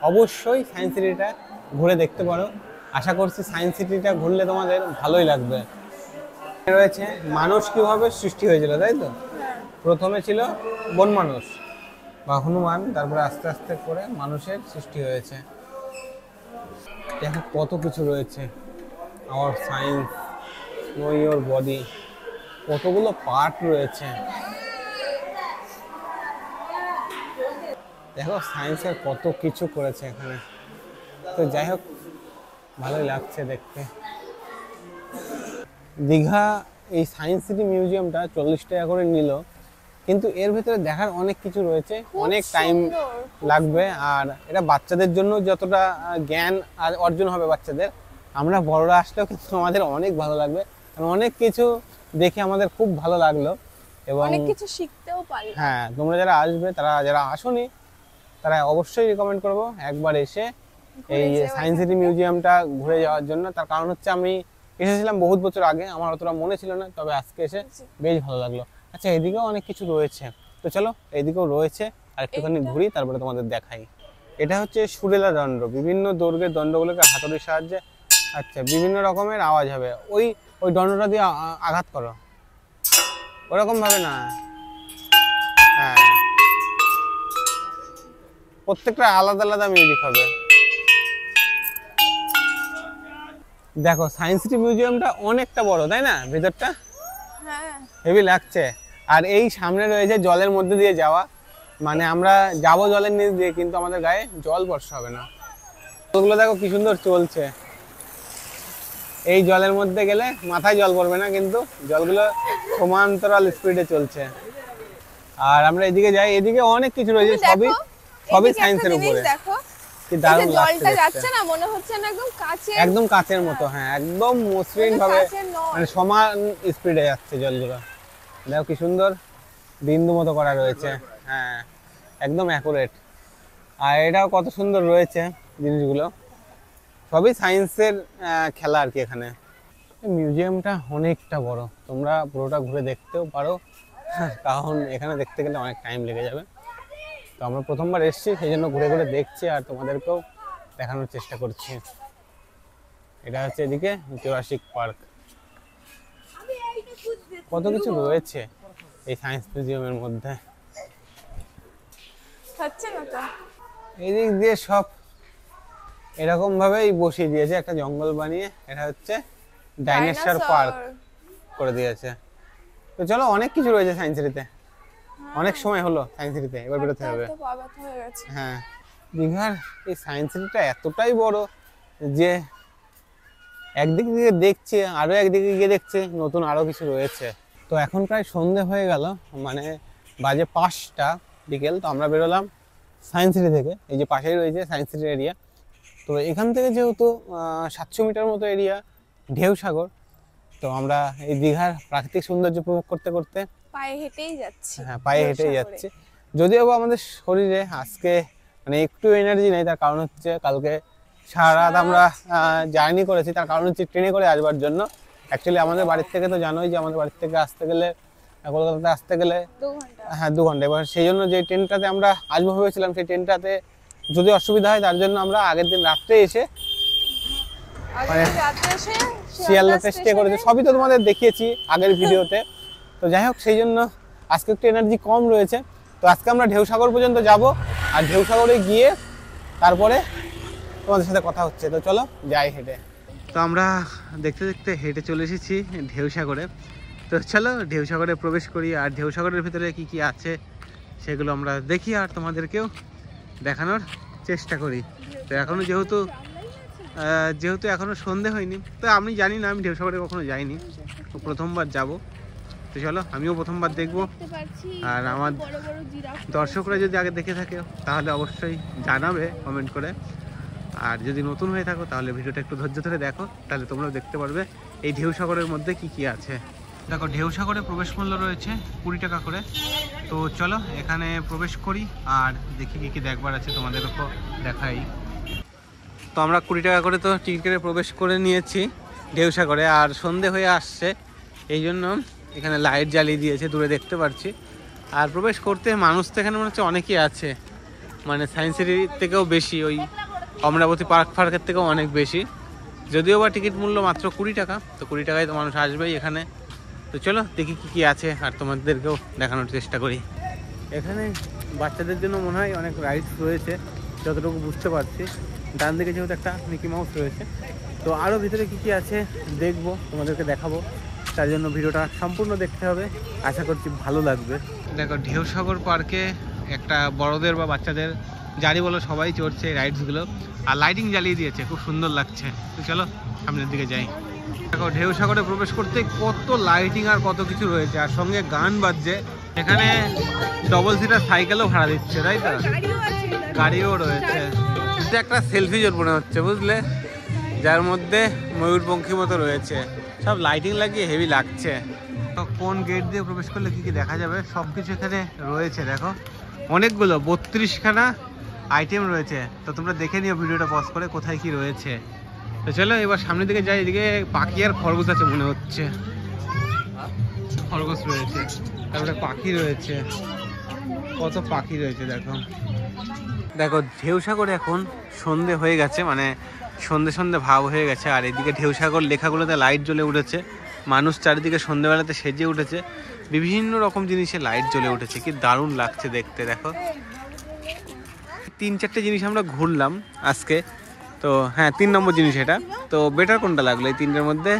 অবশ্যই সায়েন্স সিটিটা ঘুরে দেখতে পারো। আশা করছি সায়েন্স সিটিটা ঘুরলে তোমাদের ভালোই লাগবে। রয়েছে মানুষ কিভাবে সৃষ্টি হয়েছিল, তাই তো? প্রথমে ছিল বন মানুষ বা হনুমান, তারপরে আস্তে আস্তে করে মানুষের সৃষ্টি হয়েছে। দেখো কত কিছু রয়েছে। Our science, know your body, কতগুলো পার্ট রয়েছে। দেখো সায়েন্সের কত কিছু করেছে এখানে। তো যাই হোক, ভালোই লাগছে দেখতে। দীঘা এই সায়েন্স সিটি মিউজিয়ামটা 40 টাকা করে নিল, কিন্তু এর ভিতরে দেখার অনেক কিছু রয়েছে, অনেক টাইম লাগবে। আর এটা বাচ্চাদের জন্য যতটা জ্ঞান আর অর্জন হবে বাচ্চাদের, আমরা বড়রা আসলেও কিন্তু আমাদের অনেক ভালো লাগবে। কারণ অনেক কিছু দেখে আমাদের খুব ভালো লাগলো এবং অনেক কিছু শিখতেও পারি। হ্যাঁ, তোমরা যারা আসবে, তারা যারা আসোনি, তারা অবশ্যই রিকমেন্ড করব একবার এসে এই সায়েন্স সিটি মিউজিয়ামটা ঘুরে যাওয়ার জন্য। তার কারণ হচ্ছে আমি এসেছিলাম বহুত বছর আগে, আমার অতটা মনে ছিল না, তবে আজকে এসে বেশ ভালো লাগলো। আচ্ছা, এদিকেও অনেক কিছু রয়েছে, তো চলো এইদিকেও রয়েছে, আর একটুখানি ঘুরি, তারপরে তোমাদের দেখাই। এটা হচ্ছে সুরেলা দণ্ড, বিভিন্ন দৈর্ঘ্যের দণ্ডগুলোকে হাতুড়ির সাহায্যে, আচ্ছা বিভিন্ন রকমের আওয়াজ হবে, ওই দণ্ডটা দিয়ে আঘাত করো, ওরকম ভাবে না, হ্যাঁ প্রত্যেকটা আলাদা আলাদা মিউজিক হবে। দেখো সায়েন্স সিটি মিউজিয়ামটা অনেকটা বড় তাই না, ভেতরটা হেভি লাগছে। আর এই সামনে রয়েছে জলের মধ্যে দিয়ে যাওয়া, মানে আমরা যাবো জলের নিচ দিয়ে কিন্তু আমাদের গায়ে জল বর্ষা হবে না। ওগুলো দেখো কি সুন্দর চলছে, এই জলের মধ্যে গেলে মাথায় জল পড়বে না, কিন্তু জলগুলো সমান্তরাল স্পিডে চলছে। আর আমরা এদিকে যাই, এদিকে অনেক কিছু রয়েছে, সবই সায়েন্সের উপরে। কি দারুণ লাগছে, যাচ্ছে না মনে হচ্ছে না একদম কাছে, একদম কাচের মতো, হ্যাঁ একদম মসৃণ ভাবে মানে সমান স্পিডে যাচ্ছে জলগুলো। দেখো কি সুন্দর বিন্দু মতো করা রয়েছে, হ্যাঁ একদম অ্যাকুরেট। আর এটাও কত সুন্দর রয়েছে জিনিসগুলো, সবই সায়েন্সের খেলা আর কি। এখানে মিউজিয়ামটা অনেকটা বড়, তোমরা পুরোটা ঘুরে দেখতেও পারো, কারণ এখানে দেখতে গেলে অনেক টাইম লেগে যাবে। তো আমরা প্রথমবার এসেছি সেই জন্য ঘুরে ঘুরে দেখছি আর তোমাদেরকেও দেখানোর চেষ্টা করছি। এটা হচ্ছে এদিকে জুরাসিক পার্ক, কত কিছু রয়েছে এই সায়েন্স মিউজিয়ামের মধ্যে। এদিক দিয়ে সব এরকম ভাবেই বসিয়ে দিয়েছে, একটা জঙ্গল বানিয়ে এটা হচ্ছে ডাইনোসর পার্ক করে দিয়েছে। তো চলো, অনেক কিছু রয়েছে সায়েন্স সিটিতে, অনেক সময় হলো সায়েন্স সিটিতে, এবার বেরোতে হবে। হ্যাঁ দীঘার এই সায়েন্স সিটিটা এতটাই বড় যে একদিক দিয়ে দেখছে, আরো একদিকে গিয়ে দেখছে নতুন আরো কিছু রয়েছে। তো এখন প্রায় সন্ধে হয়ে গেল, মানে বাজে 5টা বিকেল। তো আমরা বেরোলাম সায়েন্স সিটি থেকে, এই যে পাশেই রয়েছে সায়েন্স সিটির এরিয়া। তো এখান থেকে যেহেতু 700 মিটার মতো এরিয়া ঢেউসাগর, তো আমরা এই দীঘার প্রাকৃতিক সৌন্দর্য উপভোগ করতে করতে পায়ে হেঁটেই যাচ্ছি। হ্যাঁ পায়ে হেঁটেই যাচ্ছি, যদিও আমাদের শরীরে আজকে মানে একটু এনার্জি নেই। তার কারণ হচ্ছে কালকে সারা রাত আমরা জার্নি করেছি, তার কারণ হচ্ছে ট্রেনে করে আসবার জন্য। অ্যাকচুয়ালি আমাদের বাড়ির থেকে তো জানোই যে আমাদের বাড়ির থেকে আসতে গেলে, কলকাতাতে আসতে গেলে 2 ঘন্টা, হ্যাঁ 2 ঘন্টা। এবার সেই জন্য যে ট্রেনটাতে আমরা আসবো ভেবেছিলাম, সেই ট্রেনটাতে যদি অসুবিধা হয় তার জন্য আমরা আগের দিন রাত্রে এসে শিয়ালদাতে স্টে করেছি। সবই তো তোমাদের দেখিয়েছি আগের ভিডিওতে। তো যাই হোক, সেই জন্য আজকে একটু এনার্জি কম রয়েছে। তো আজকে আমরা ঢেউসাগর পর্যন্ত যাব, আর ঢেউসাগরে গিয়ে তারপরে তোমাদের সাথে কথা হচ্ছে। তো চলো যাই হেঁটে। তো আমরা দেখতে দেখতে হেঁটে চলে এসেছি ঢেউসাগরে। তো চলো ঢেউসাগরে প্রবেশ করি, আর ঢেউসাগরের ভিতরে কি কি আছে সেগুলো আমরা দেখি আর তোমাদেরকেও দেখানোর চেষ্টা করি। তো এখনো যেহেতু এখনো সন্ধে হয়নি, তো আমি জানি না, আমি ঢেউসাগরে কখনো যাইনি, তো প্রথমবার যাব। তো চলো আমিও প্রথমবার দেখবো, আর আমার দর্শকরা যদি আগে দেখে থাকে তাহলে অবশ্যই জানাবে কমেন্ট করে। আর যদি নতুন হয়ে থাকো তাহলে ভিডিওটা একটু ধৈর্য ধরে দেখো, তাহলে তোমরাও দেখতে পারবে এই ঢেউসাগরের মধ্যে কি কি আছে। দেখো ঢেউসাগরে প্রবেশ মূল্য রয়েছে 20 টাকা করে। তো চলো এখানে প্রবেশ করি আর দেখি কি কি দেখবার আছে, তোমাদেরকেও দেখাই। তো আমরা 20 টাকা করে তো টিকিট কেটে প্রবেশ করে নিয়েছি ঢেউসাগরে। আর সন্ধে হয়ে আসছে, এই জন্য এখানে লাইট জ্বালিয়ে দিয়েছে, দূরে দেখতে পাচ্ছি। আর প্রবেশ করতে মানুষ তো এখানে মনে হচ্ছে অনেকই আছে, মানে সায়েন্স সিটির থেকেও বেশি, ওই অমরাবতী পার্কের থেকেও অনেক বেশি। যদিও বা টিকিট মূল্য মাত্র 20 টাকা, তো 20 টাকায় তো মানুষ আসবেই এখানে। তো চলো দেখি কি কি আছে আর তোমাদেরকেও দেখানোর চেষ্টা করি। এখানে বাচ্চাদের জন্য মনে হয় অনেক রাইডস রয়েছে যতটুকু বুঝতে পারছি। ডান দিকে যেহেতু একটা মিকি মাউস রয়েছে, তো আরও ভিতরে কি কি আছে দেখবো, তোমাদেরকে দেখাবো। তার জন্য ভিডিওটা সম্পূর্ণ দেখতে হবে, আশা করছি ভালো লাগবে। দেখো ঢেউসাগর পার্কে একটা বড়দের বা বাচ্চাদের যারই বলো সবাই চড়ছে এই রাইডসগুলো, আর লাইটিং জ্বালিয়ে দিয়েছে, খুব সুন্দর লাগছে। তো চলো সামনের দিকে যাই। দেখো ঢেউসাগরে প্রবেশ করতে কত লাইটিং আর কত কিছু রয়েছে, আর সঙ্গে গান বাজছে। এখানে ডবল সিটার সাইকেলও ভাড়া দিচ্ছে, তাই তো গাড়িও রয়েছে। এটা একটা সেলফি জোন মনে হচ্ছে, বুঝলে, যার মধ্যে ময়ূরপঙ্খী মতো রয়েছে, সব লাইটিং লাগিয়ে হেভি লাগছে। কোন গেট দিয়ে প্রবেশ করলে কি কি দেখা যাবে সব কিছু এখানে রয়েছে। দেখো অনেকগুলো 32খানা আইটেম রয়েছে, তো তোমরা দেখে নিও ভিডিওটা পজ করে কোথায় কি রয়েছে। তো চলো এবার সামনের দিকে যাই। এদিকে পাখি আর খরগোশ আছে মনে হচ্ছে, খরগোশ রয়েছে, তারপরে পাখি রয়েছে, কত পাখি রয়েছে। দেখো দেখো ঢেউসাগরে এখন সন্ধে হয়ে গেছে, মানে সন্ধে সন্ধে ভাব হয়ে গেছে। আর এদিকে ঢেউসাগর লেখাগুলোতে লাইট জ্বলে উঠেছে, মানুষ চারিদিকে সন্ধ্যেবেলাতে সেজে উঠেছে, বিভিন্ন রকম জিনিসে লাইট জ্বলে উঠেছে, কি দারুণ লাগছে দেখতে। দেখো 3-4টে জিনিস আমরা ঘুরলাম আজকে, তো হ্যাঁ 3 নম্বর জিনিস এটা। তো বেটার কোনটা লাগলো এই 3টের মধ্যে?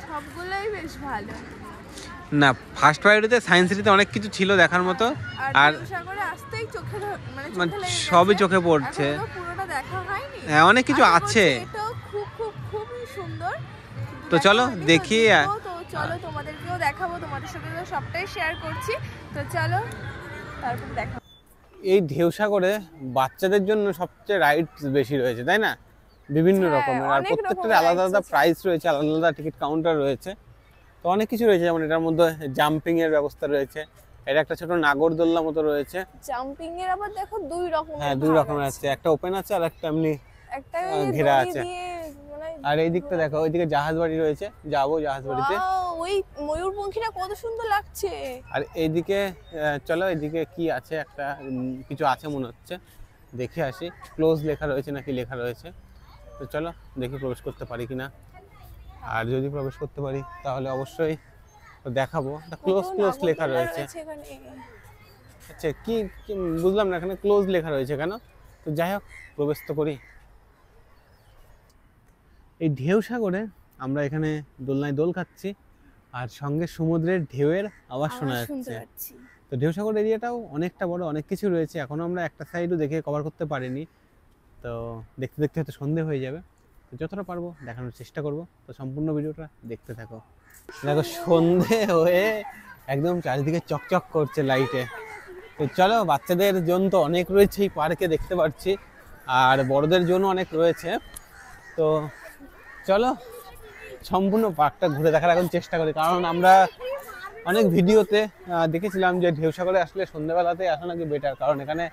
সবগুলোই বেশ ভালো। না, ফার্স্ট প্রায়োরিটিতে সায়েন্স সিটিতে অনেক কিছু ছিল দেখার মতো, আর আসতেই চোখে মানে সবই চোখে পড়ছে। পুরোটা দেখা হয়নি, হ্যাঁ অনেক কিছু আছে। এটাও খুব খুব খুবই সুন্দর। তো চলো দেখি, তো চলো তোমাদেরকেও দেখাবো, তোমাদের সাথে তো সবটাই শেয়ার করছি। তো চলো তারপর দেখাবো। এই ঢেউসাগরে বাচ্চাদের জন্য সবচেয়ে রাইডস বেশি রয়েছে, তাই না? বিভিন্ন রকমের, আর প্রত্যেকটার আলাদা আলাদা প্রাইস রয়েছে, আলাদা আলাদা টিকিট কাউন্টার রয়েছে। তো অনেক কিছু রয়েছে, যেমন এটার মধ্যে জাম্পিং এর ব্যবস্থা রয়েছে, এটা একটা ছোট নাগরদোলনা মতো রয়েছে। জাম্পিং এর আবার দেখো দুই রকমের, হ্যাঁ 2 রকমের আছে, একটা ওপেন আছে আর একটা এমনি একটা ঘেরা আছে। আর এই দিকটা দেখো, ওইদিকে জাহাজ বাড়ি রয়েছে, যাবো জাহাজ বাড়িতে। ওই ময়ূরপঙ্খীটা কত সুন্দর লাগছে। আর এইদিকে চলো, এইদিকে কি আছে, একটা কিছু আছে মনে হচ্ছে, দেখে আসি। ক্লোজ লেখা রয়েছে নাকি লেখা রয়েছে, তো চলো দেখি প্রবেশ করতে পারি কিনা। আর যদি প্রবেশ করতে পারি তাহলে অবশ্যই দেখাবো। ক্লোজ ক্লোজ লেখা রয়েছে। আচ্ছা কি বুঝলাম না, এখানে ক্লোজ লেখা রয়েছে কেন? তো যাই হোক, প্রবেশ তো করি। এই ঢেউসাগরে আমরা এখানে দোলনায় দোল খাচ্ছি, আর সঙ্গে সমুদ্রের ঢেউয়ের আওয়াজ শোনা যাচ্ছে। তো ঢেউসাগর এরিয়াটাও অনেকটা বড়, অনেক কিছু রয়েছে, এখনো আমরা একটা সাইডও দেখে কভার করতে পারিনি। তো দেখতে দেখতে হয়তো সন্ধে হয়ে যাবে, তো যতটা পারবো দেখানোর চেষ্টা করব। তো সম্পূর্ণ ভিডিওটা দেখতে থাকো। দেখো সন্ধে হয়ে একদম চারিদিকে চকচক করছে লাইটে। তো চলো, বাচ্চাদের জন্য তো অনেক রয়েছে এই পার্কে দেখতে পাচ্ছি, আর বড়দের জন্য অনেক রয়েছে। তো চলো সম্পূর্ণ পার্কটা ঘুরে দেখার এখন চেষ্টা করি, কারণ আমরা অনেক ভিডিওতে দেখেছিলাম যে ঢেউসাগরে আসলে সন্ধ্যাবেলাতে আসা নাকি বেটার, কারণ এখানে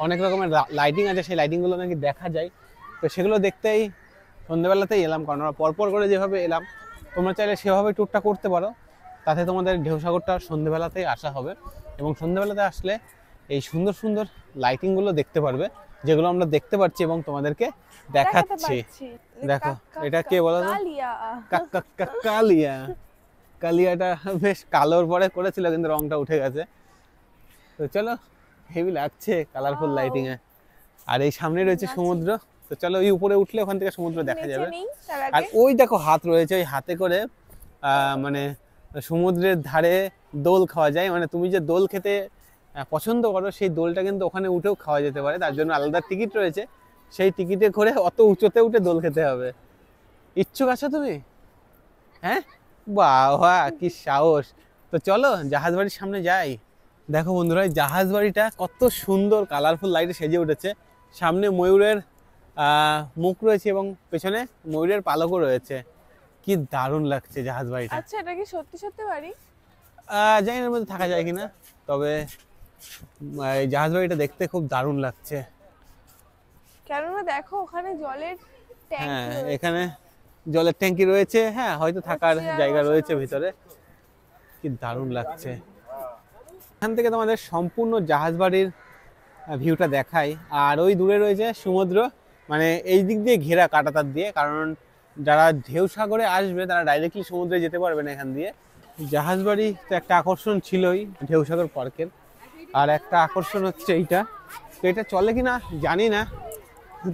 অনেক রকমের লাইটিং আছে, সেই লাইটিংগুলো নাকি দেখা যায়। তো সেগুলো দেখতেই সন্ধ্যাবেলাতেই এলাম, কারণ আমরা পরপর করে যেভাবে এলাম, তোমরা চাইলে সেভাবে ট্যুরটা করতে পারো, তাতে তোমাদের ঢেউসাগরটা সন্ধ্যাবেলাতেই আসা হবে। এবং সন্ধ্যাবেলাতে আসলে এই সুন্দর সুন্দর লাইটিংগুলো দেখতে পারবে, যেগুলো আমরা দেখতে পাচ্ছি এবং তোমাদেরকে দেখাচ্ছি। দেখো এটা কে বলো তো? কালিয়া। কালিয়াটা বেশ কালোর পরে করেছিল, কিন্তু রংটা উঠে গেছে। তো চলো, হেভি লাগছে কালারফুল লাইটিং এ। আর এই সামনে রয়েছে সমুদ্র, তো চলো ওই উপরে উঠলে ওখান থেকে সমুদ্র দেখা যাবে। আর ওই দেখো হাত রয়েছে, ওই হাতে করে মানে সমুদ্রের ধারে দোল খাওয়া যায়। মানে তুমি যে দোল খেতে পছন্দ করো, সেই দোলটা কিন্তু ওখানে উঠেও খাওয়া যেতে পারে, তার জন্য আলাদা টিকিট রয়েছে। সেই টিকিটে করে অত উঁচুতে উঠে দোল খেতে হবে। ইচ্ছুক আছো তুমি? হ্যাঁ, বাবা কি সাহস! তো চলো জাহাজ বাড়ির সামনে যাই। দেখো বন্ধুরা, জাহাজ বাড়িটা কত সুন্দর কালারফুল লাইটে সেজে উঠেছে। সামনে ময়ূরের মুখ রয়েছে এবং পেছনে ময়ূরের পালকও রয়েছে। কি দারুণ লাগছে জাহাজ বাড়িটা। আচ্ছা, এটা কি সত্যি সত্যি বাড়ি? জানি না এর মধ্যে থাকা যায় কিনা, তবে এই জাহাজ বাড়িটা দেখতে খুব দারুণ লাগছে। কেননা দেখো ওখানে জলের ট্যাঙ্কি, হ্যাঁ এখানে জলের ট্যাঙ্কি রয়েছে, হ্যাঁ হয়তো থাকার জায়গা রয়েছে ভিতরে। কি দারুণ লাগছে। এখান থেকে তোমাদের সম্পূর্ণ জাহাজ বাড়ির ভিউটা দেখাই। আর ওই দূরে রয়েছে সমুদ্র, মানে এই দিক দিয়ে ঘেরা কাঁটাতার দিয়ে, কারণ যারা ঢেউসাগরে আসবে তারা ডাইরেক্টলি সমুদ্রে যেতে পারবে না এখান দিয়ে। জাহাজ বাড়ি তো একটা আকর্ষণ ছিলই ঢেউসাগর পার্কের, আর একটা আকর্ষণ হচ্ছে এইটা। তো এটা চলে কিনা জানি না,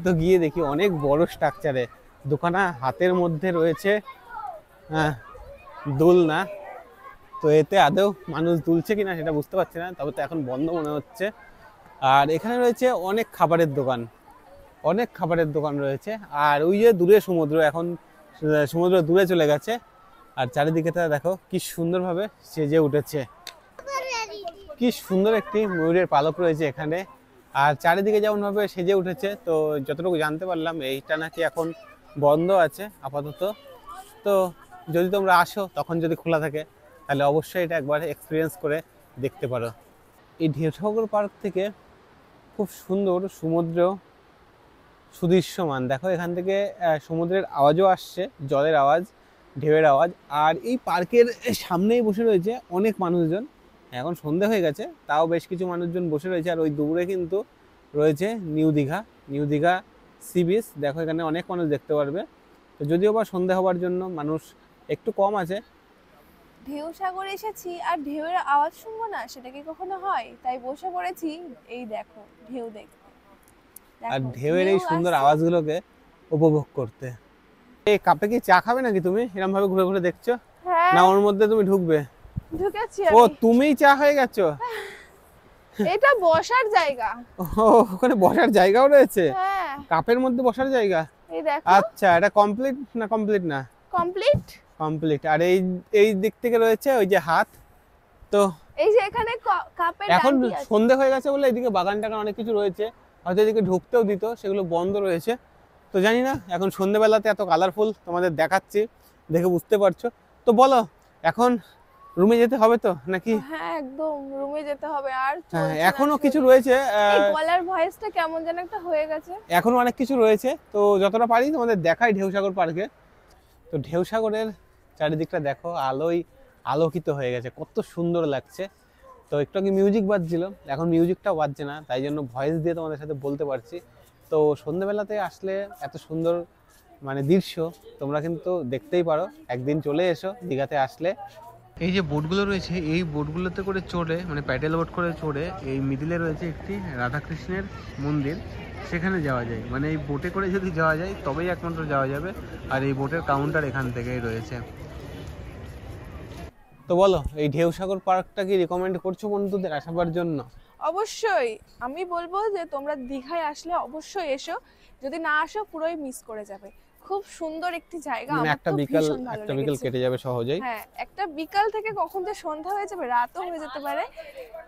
তো গিয়ে দেখি। অনেক বড় স্ট্রাকচারে দোকানা হাতের মধ্যে রয়েছে দোলনা। তো এতে আদৌ মানুষ দুলছে কিনা সেটা বুঝতে পারছি না, তবে তো এখন বন্ধ মনে হচ্ছে। আর এখানে রয়েছে অনেক খাবারের দোকান, অনেক খাবারের দোকান রয়েছে। আর ওই যে দূরে সমুদ্র, এখন সমুদ্র দূরে চলে গেছে। আর চারিদিকে তা দেখো কি সুন্দরভাবে সেজে উঠেছে। কি সুন্দর একটি ময়ূরের পালক রয়েছে এখানে। আর চারিদিকে যেমনভাবে সেজে উঠেছে, তো যতটুকু জানতে পারলাম এইটা নাকি এখন বন্ধ আছে আপাতত। তো যদি তোমরা আসো তখন যদি খোলা থাকে, তাহলে অবশ্যই এটা একবার এক্সপিরিয়েন্স করে দেখতে পারো। এই ঢেউসাগর পার্ক থেকে খুব সুন্দর সমুদ্র সুদৃশ্যমান। দেখো এখান থেকে সমুদ্রের আওয়াজও আসছে, জলের আওয়াজ, ঢেউয়ের আওয়াজ। আর এই পার্কের সামনেই বসে রয়েছে অনেক মানুষজন। এখন সন্ধে হয়ে গেছে, তাও বেশ কিছু মানুষজন বসে রয়েছে। আর ওই দূরে কিন্তু রয়েছে new Digha, new Digha sea beach. দেখো এখানে অনেক মানুষ দেখতে পারবে। তো যদিও বা সন্ধে হওয়ার জন্য মানুষ একটু কম আছে। ঢেউ সাগর এসেছি আর ঢেউয়ের আওয়াজ শুনবো না, সেটা কি কখনো হয়? তাই বসে পড়েছি এই দেখো ঢেউ দেখতে, আর ঢেউয়ের এই সুন্দর আওয়াজগুলোকে উপভোগ করতে। এই কাপে কি চা খাবে নাকি তুমি? এরকম ভাবে ঘুরে ঘুরে দেখছো না, ওর মধ্যে তুমি ঢুকবে? ঢুকেছি। ও তুমিই চা হয়ে গেছো? এটা বসার জায়গা। ও ওখানে বসার জায়গাও রয়েছে? হ্যাঁ, কাপের মধ্যে বসার জায়গা। এই দেখো। আচ্ছা, এটা কমপ্লিট না? কমপ্লিট না, কমপ্লিট। কমপ্লিট। আর এই এই দিক থেকে রয়েছে ওই যে হাত। তো এই যে এখানে কাপের এখন ডান্ডি আছে। সন্ধে হয়ে গেছে বলে এদিকে বাগান টাগান অনেক কিছু রয়েছে, হয়তো এদিকে ঢুকতেও দিত, সেগুলো বন্ধ রয়েছে। তো জানি না, এখন সন্ধেবেলাতে এত কালারফুল তোমাদের দেখাচ্ছি, দেখে বুঝতে পারছো। তো বলো, এখন রুমে যেতে হবে তো নাকি? হ্যাঁ একদম রুমে যেতে হবে। আর এখনো কিছু রয়েছে। এই গলার ভয়েসটা কেমন যেন একটা হয়ে গেছে। এখনো অনেক কিছু রয়েছে, তো যতটা পারি তোমাদের দেখাই ঢেউসাগর পার্কে। তো ঢেউসাগরের চারিদিকটা দেখো, আলোয় আলোকিত হয়ে গেছে, কত সুন্দর লাগছে। তো একটু আগে মিউজিক বাজছিল, এখন মিউজিকটাও বাজছে না, তাই জন্য ভয়েস দিয়ে তোমাদের সাথে বলতে পারছি। তো সন্ধ্যেবেলাতে আসলে এত সুন্দর মানে দৃশ্য তোমরা কিন্তু দেখতেই পারো, একদিন চলে এসো দীঘাতে আসলে। এই যে বোটগুলো রয়েছে, এই বোটগুলোতে করে চড়ে, মানে প্যাডেল বোট করে চড়ে, এই মিডিলে রয়েছে একটি রাধাকৃষ্ণের মন্দির, সেখানে যাওয়া যায়। মানে এই বোটে করে যদি যাওয়া যায় তবেই একমাত্র যাওয়া যাবে। আর এই বোটের কাউন্টার এখান থেকেই রয়েছে। তো বলো, এই ঢেউসাগর পার্কটা কি রিকমেন্ড করছো বন্ধুদের আসার জন্য? অবশ্যই আমি বলবো যে তোমরা দীঘায় আসলে অবশ্যই এসো, যদি না আসো পুরোই মিস করে যাবে। খুব সুন্দর একটি জায়গা, মানে আমার একটা তো বিকাল, ভীষণ ভালো একটা বিকাল কেটে যাবে সহজেই। হ্যাঁ, একটা বিকাল থেকে কখন যে সন্ধ্যা হয়ে যাবে, রাতও হয়ে যেতে পারে।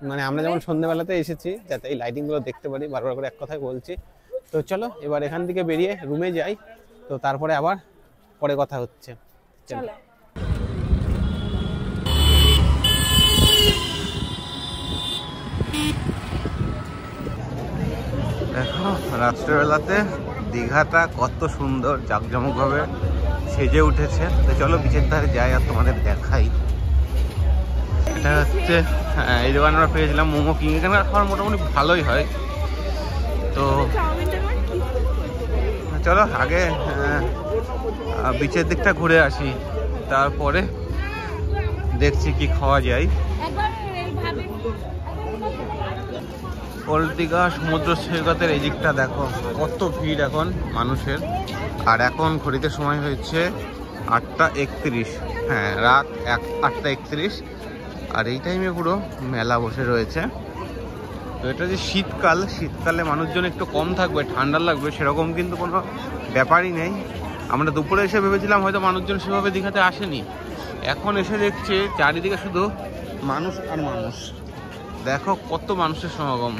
মানে আমরা যেমন সন্ধ্যাবেলাতে এসেছি যাতে এই লাইটিং গুলো দেখতে পারি, বারবার করে এক কথাই বলছি। তো চলো এবার এখান থেকে বেরিয়ে রুমে যাই, তো তারপরে আবার পরে কথা হচ্ছে। চলো। দেখো রাত্রেবেলাতে দীঘাটা কত সুন্দর জাঁকজমকভাবে সেজে উঠেছে। তো চলো বিচের ধারে যাই আর তোমাদের দেখাই। এটা হচ্ছে এই দোকানে আমরা পেয়েছিলাম মোমো কিং, এখানকার খাবার মোটামুটি ভালোই হয়। তো চলো আগে বিচের দিকটা ঘুরে আসি, তারপরে দেখছি কি খাওয়া যায়। ওল্ড দীঘা সমুদ্র সৈকতের এই দিকটা দেখো কত ভিড় এখন মানুষের। আর এখন ঘড়িতে সময় হয়েছে 8:31, হ্যাঁ রাত 8:31। আর এই টাইমে পুরো মেলা বসে রয়েছে। তো এটা যে শীতকাল, শীতকালে মানুষজন একটু কম থাকবে, ঠান্ডা লাগবে সেরকম কিন্তু কোনো ব্যাপারই নেই। আমরা দুপুরে এসে ভেবেছিলাম হয়তো মানুষজন সেভাবে দীঘাতে আসেনি, এখন এসে দেখছে চারিদিকে শুধু মানুষ আর মানুষ। দেখো কত মানুষের সমাগম।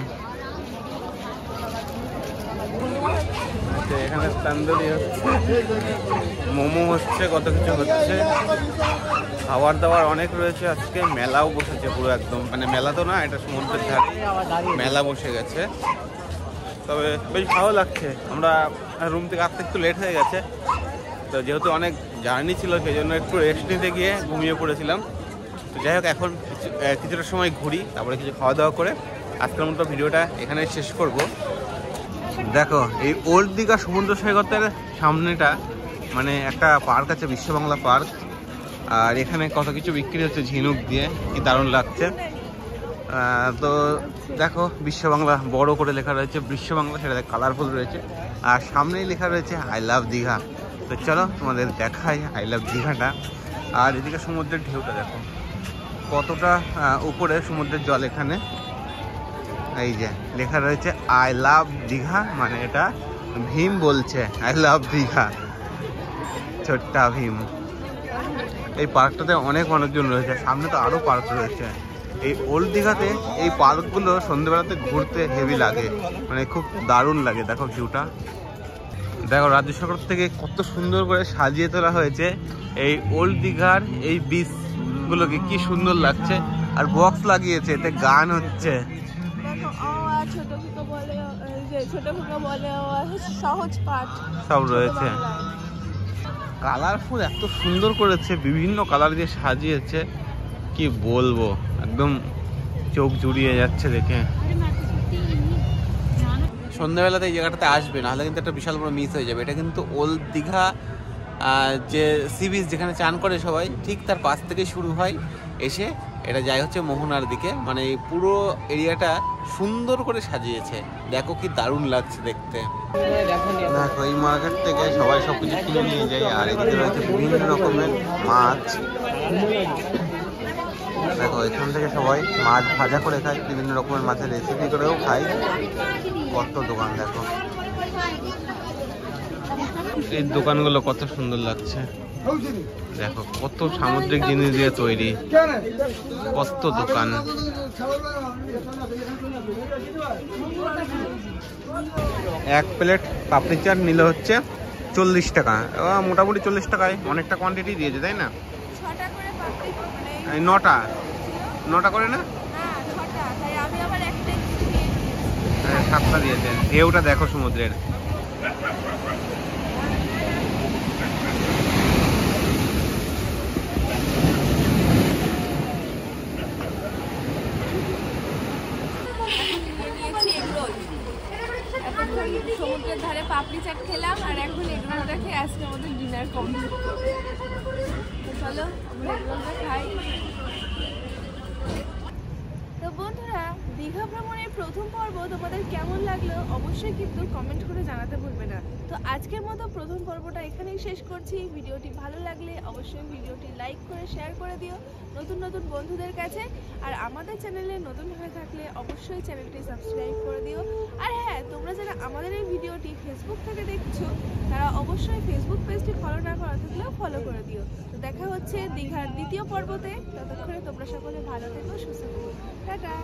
এখানে তান্দুরি হচ্ছে, মোমো হচ্ছে, কত কিছু হচ্ছে, খাবার দাবার অনেক রয়েছে। আজকে মেলাও বসেছে পুরো একদম, মানে মেলা তো না, এটা সমুদ্রের ধারে মেলা বসে গেছে। তবে বেশ ভালো লাগছে। আমরা রুম থেকে আসতে একটু লেট হয়ে গেছে, তো যেহেতু অনেক জার্নি ছিল সেই জন্য একটু রেস্ট নিতে গিয়ে ঘুমিয়ে পড়েছিলাম। তো যাই হোক এখন কিছুটা সময় ঘুরি, তারপরে কিছু খাওয়া দাওয়া করে আজকের মতো ভিডিওটা এখানে শেষ করব। দেখো এই ওল্ড দীঘা সমুদ্র সৈকতের সামনেটা মানে একটা পার্ক আছে, বিশ্ববাংলা পার্ক। আর এখানে কত কিছু বিক্রি হচ্ছে ঝিনুক দিয়ে, কি দারুণ লাগছে। তো দেখো বিশ্ববাংলা বড় করে লেখা রয়েছে, বিশ্ববাংলা, সেটা কালারফুল রয়েছে। আর সামনেই লেখা রয়েছে আই লাভ দীঘা। তো চলো তোমাদের দেখাই আই লাভ দীঘাটা। আর এদিকে সমুদ্রের ঢেউটা দেখো কতটা উপরে সমুদ্রের জল। এখানে এই যে লেখা রয়েছে আই লাভ দীঘা, মানে এটা ভীম বলছে আই লাভ দীঘা, ছোট্টা ভীম। এই পার্কটাতে অনেক মানুষজন রয়েছে, সামনে তো আরো পার্ক রয়েছে। এই ওল্ড দীঘাতে এই পার্কগুলো সন্ধ্যেবেলাতে ঘুরতে হেভি লাগে, মানে খুব দারুণ লাগে। দেখো ভিউটা দেখো, রাজ্য সরকার থেকে কত সুন্দর করে সাজিয়ে তোলা হয়েছে এই ওল্ড দীঘার এই বিচ গুলোকে, কি সুন্দর লাগছে। আর বক্স লাগিয়েছে, এতে গান হচ্ছে। সব রয়েছে, কালারফুল, এত সুন্দর করেছে, বিভিন্ন কালার দিয়ে সাজিয়েছে, কি বলবো, একদম চোখ জুড়িয়ে যাচ্ছে দেখে। সন্ধ্যাবেলাতে এই জায়গাটাতে আসবে, নাহলে কিন্তু একটা বিশাল বড় মিস হয়ে যাবে। এটা কিন্তু ওল্ড দীঘা যে সি বিচ যেখানে চান করে সবাই, ঠিক তার পাশ থেকে শুরু হয়, এসে এটা যায় হচ্ছে মোহনার দিকে। মানে এই পুরো এরিয়াটা সুন্দর করে সাজিয়েছে, দেখো কি দারুণ লাগছে দেখতে। দেখো এই মার্কেট থেকে সবাই সবকিছু কিনে নিয়ে যায়, আর এদিকে রয়েছে বিভিন্ন রকমের মাছ। দেখো এখান থেকে সবাই মাছ ভাজা করে খায়, বিভিন্ন রকমের মাছের রেসিপি করেও খায়। কত দোকান দেখো, এই দোকানগুলো কত সুন্দর লাগছে। দেখো কত সামুদ্রিক জিনিস দিয়ে তৈরি, কত দোকান। এক প্লেট পাপড়ি চাট নিলে হচ্ছে 40 টাকা, মোটামুটি 40 টাকায় অনেকটা কোয়ান্টিটি দিয়েছে, তাই না? 9টা করে না, 7টা দিয়েছে। ঢেউটা দেখো সমুদ্রের। সমুদ্রের ধারে পাপড়ি চাট খেলাম, আর এখন এগরোলটা খেয়ে আজকে আমাদের ডিনার কমপ্লিট। চলো আমরা এগরোলটা খাই। তো বন্ধুরা, দীঘা ভ্রমণের প্রথম পর্ব তোমাদের কেমন লাগলো অবশ্যই কিন্তু কমেন্ট করে জানাতে ভুলবে না। তো আজকের মতো প্রথম পর্বটা এখানেই শেষ করছি। ভিডিওটি ভালো লাগলে অবশ্যই ভিডিওটি লাইক করে শেয়ার করে দিও নতুন নতুন বন্ধুদের কাছে। আর আমাদের চ্যানেলে নতুন হয়ে থাকলে অবশ্যই চ্যানেলটি সাবস্ক্রাইব করে দিও। আর হ্যাঁ, তোমরা যারা আমাদের এই ভিডিওটি ফেসবুক থেকে দেখছো তারা অবশ্যই ফেসবুক পেজটি ফলো না করা থাকলেও ফলো করে দিও। তো দেখা হচ্ছে দীঘার দ্বিতীয় পর্বতে। ততক্ষণে তোমরা সকলে ভালো থেকো, সুস্থ থেকো। টাটা।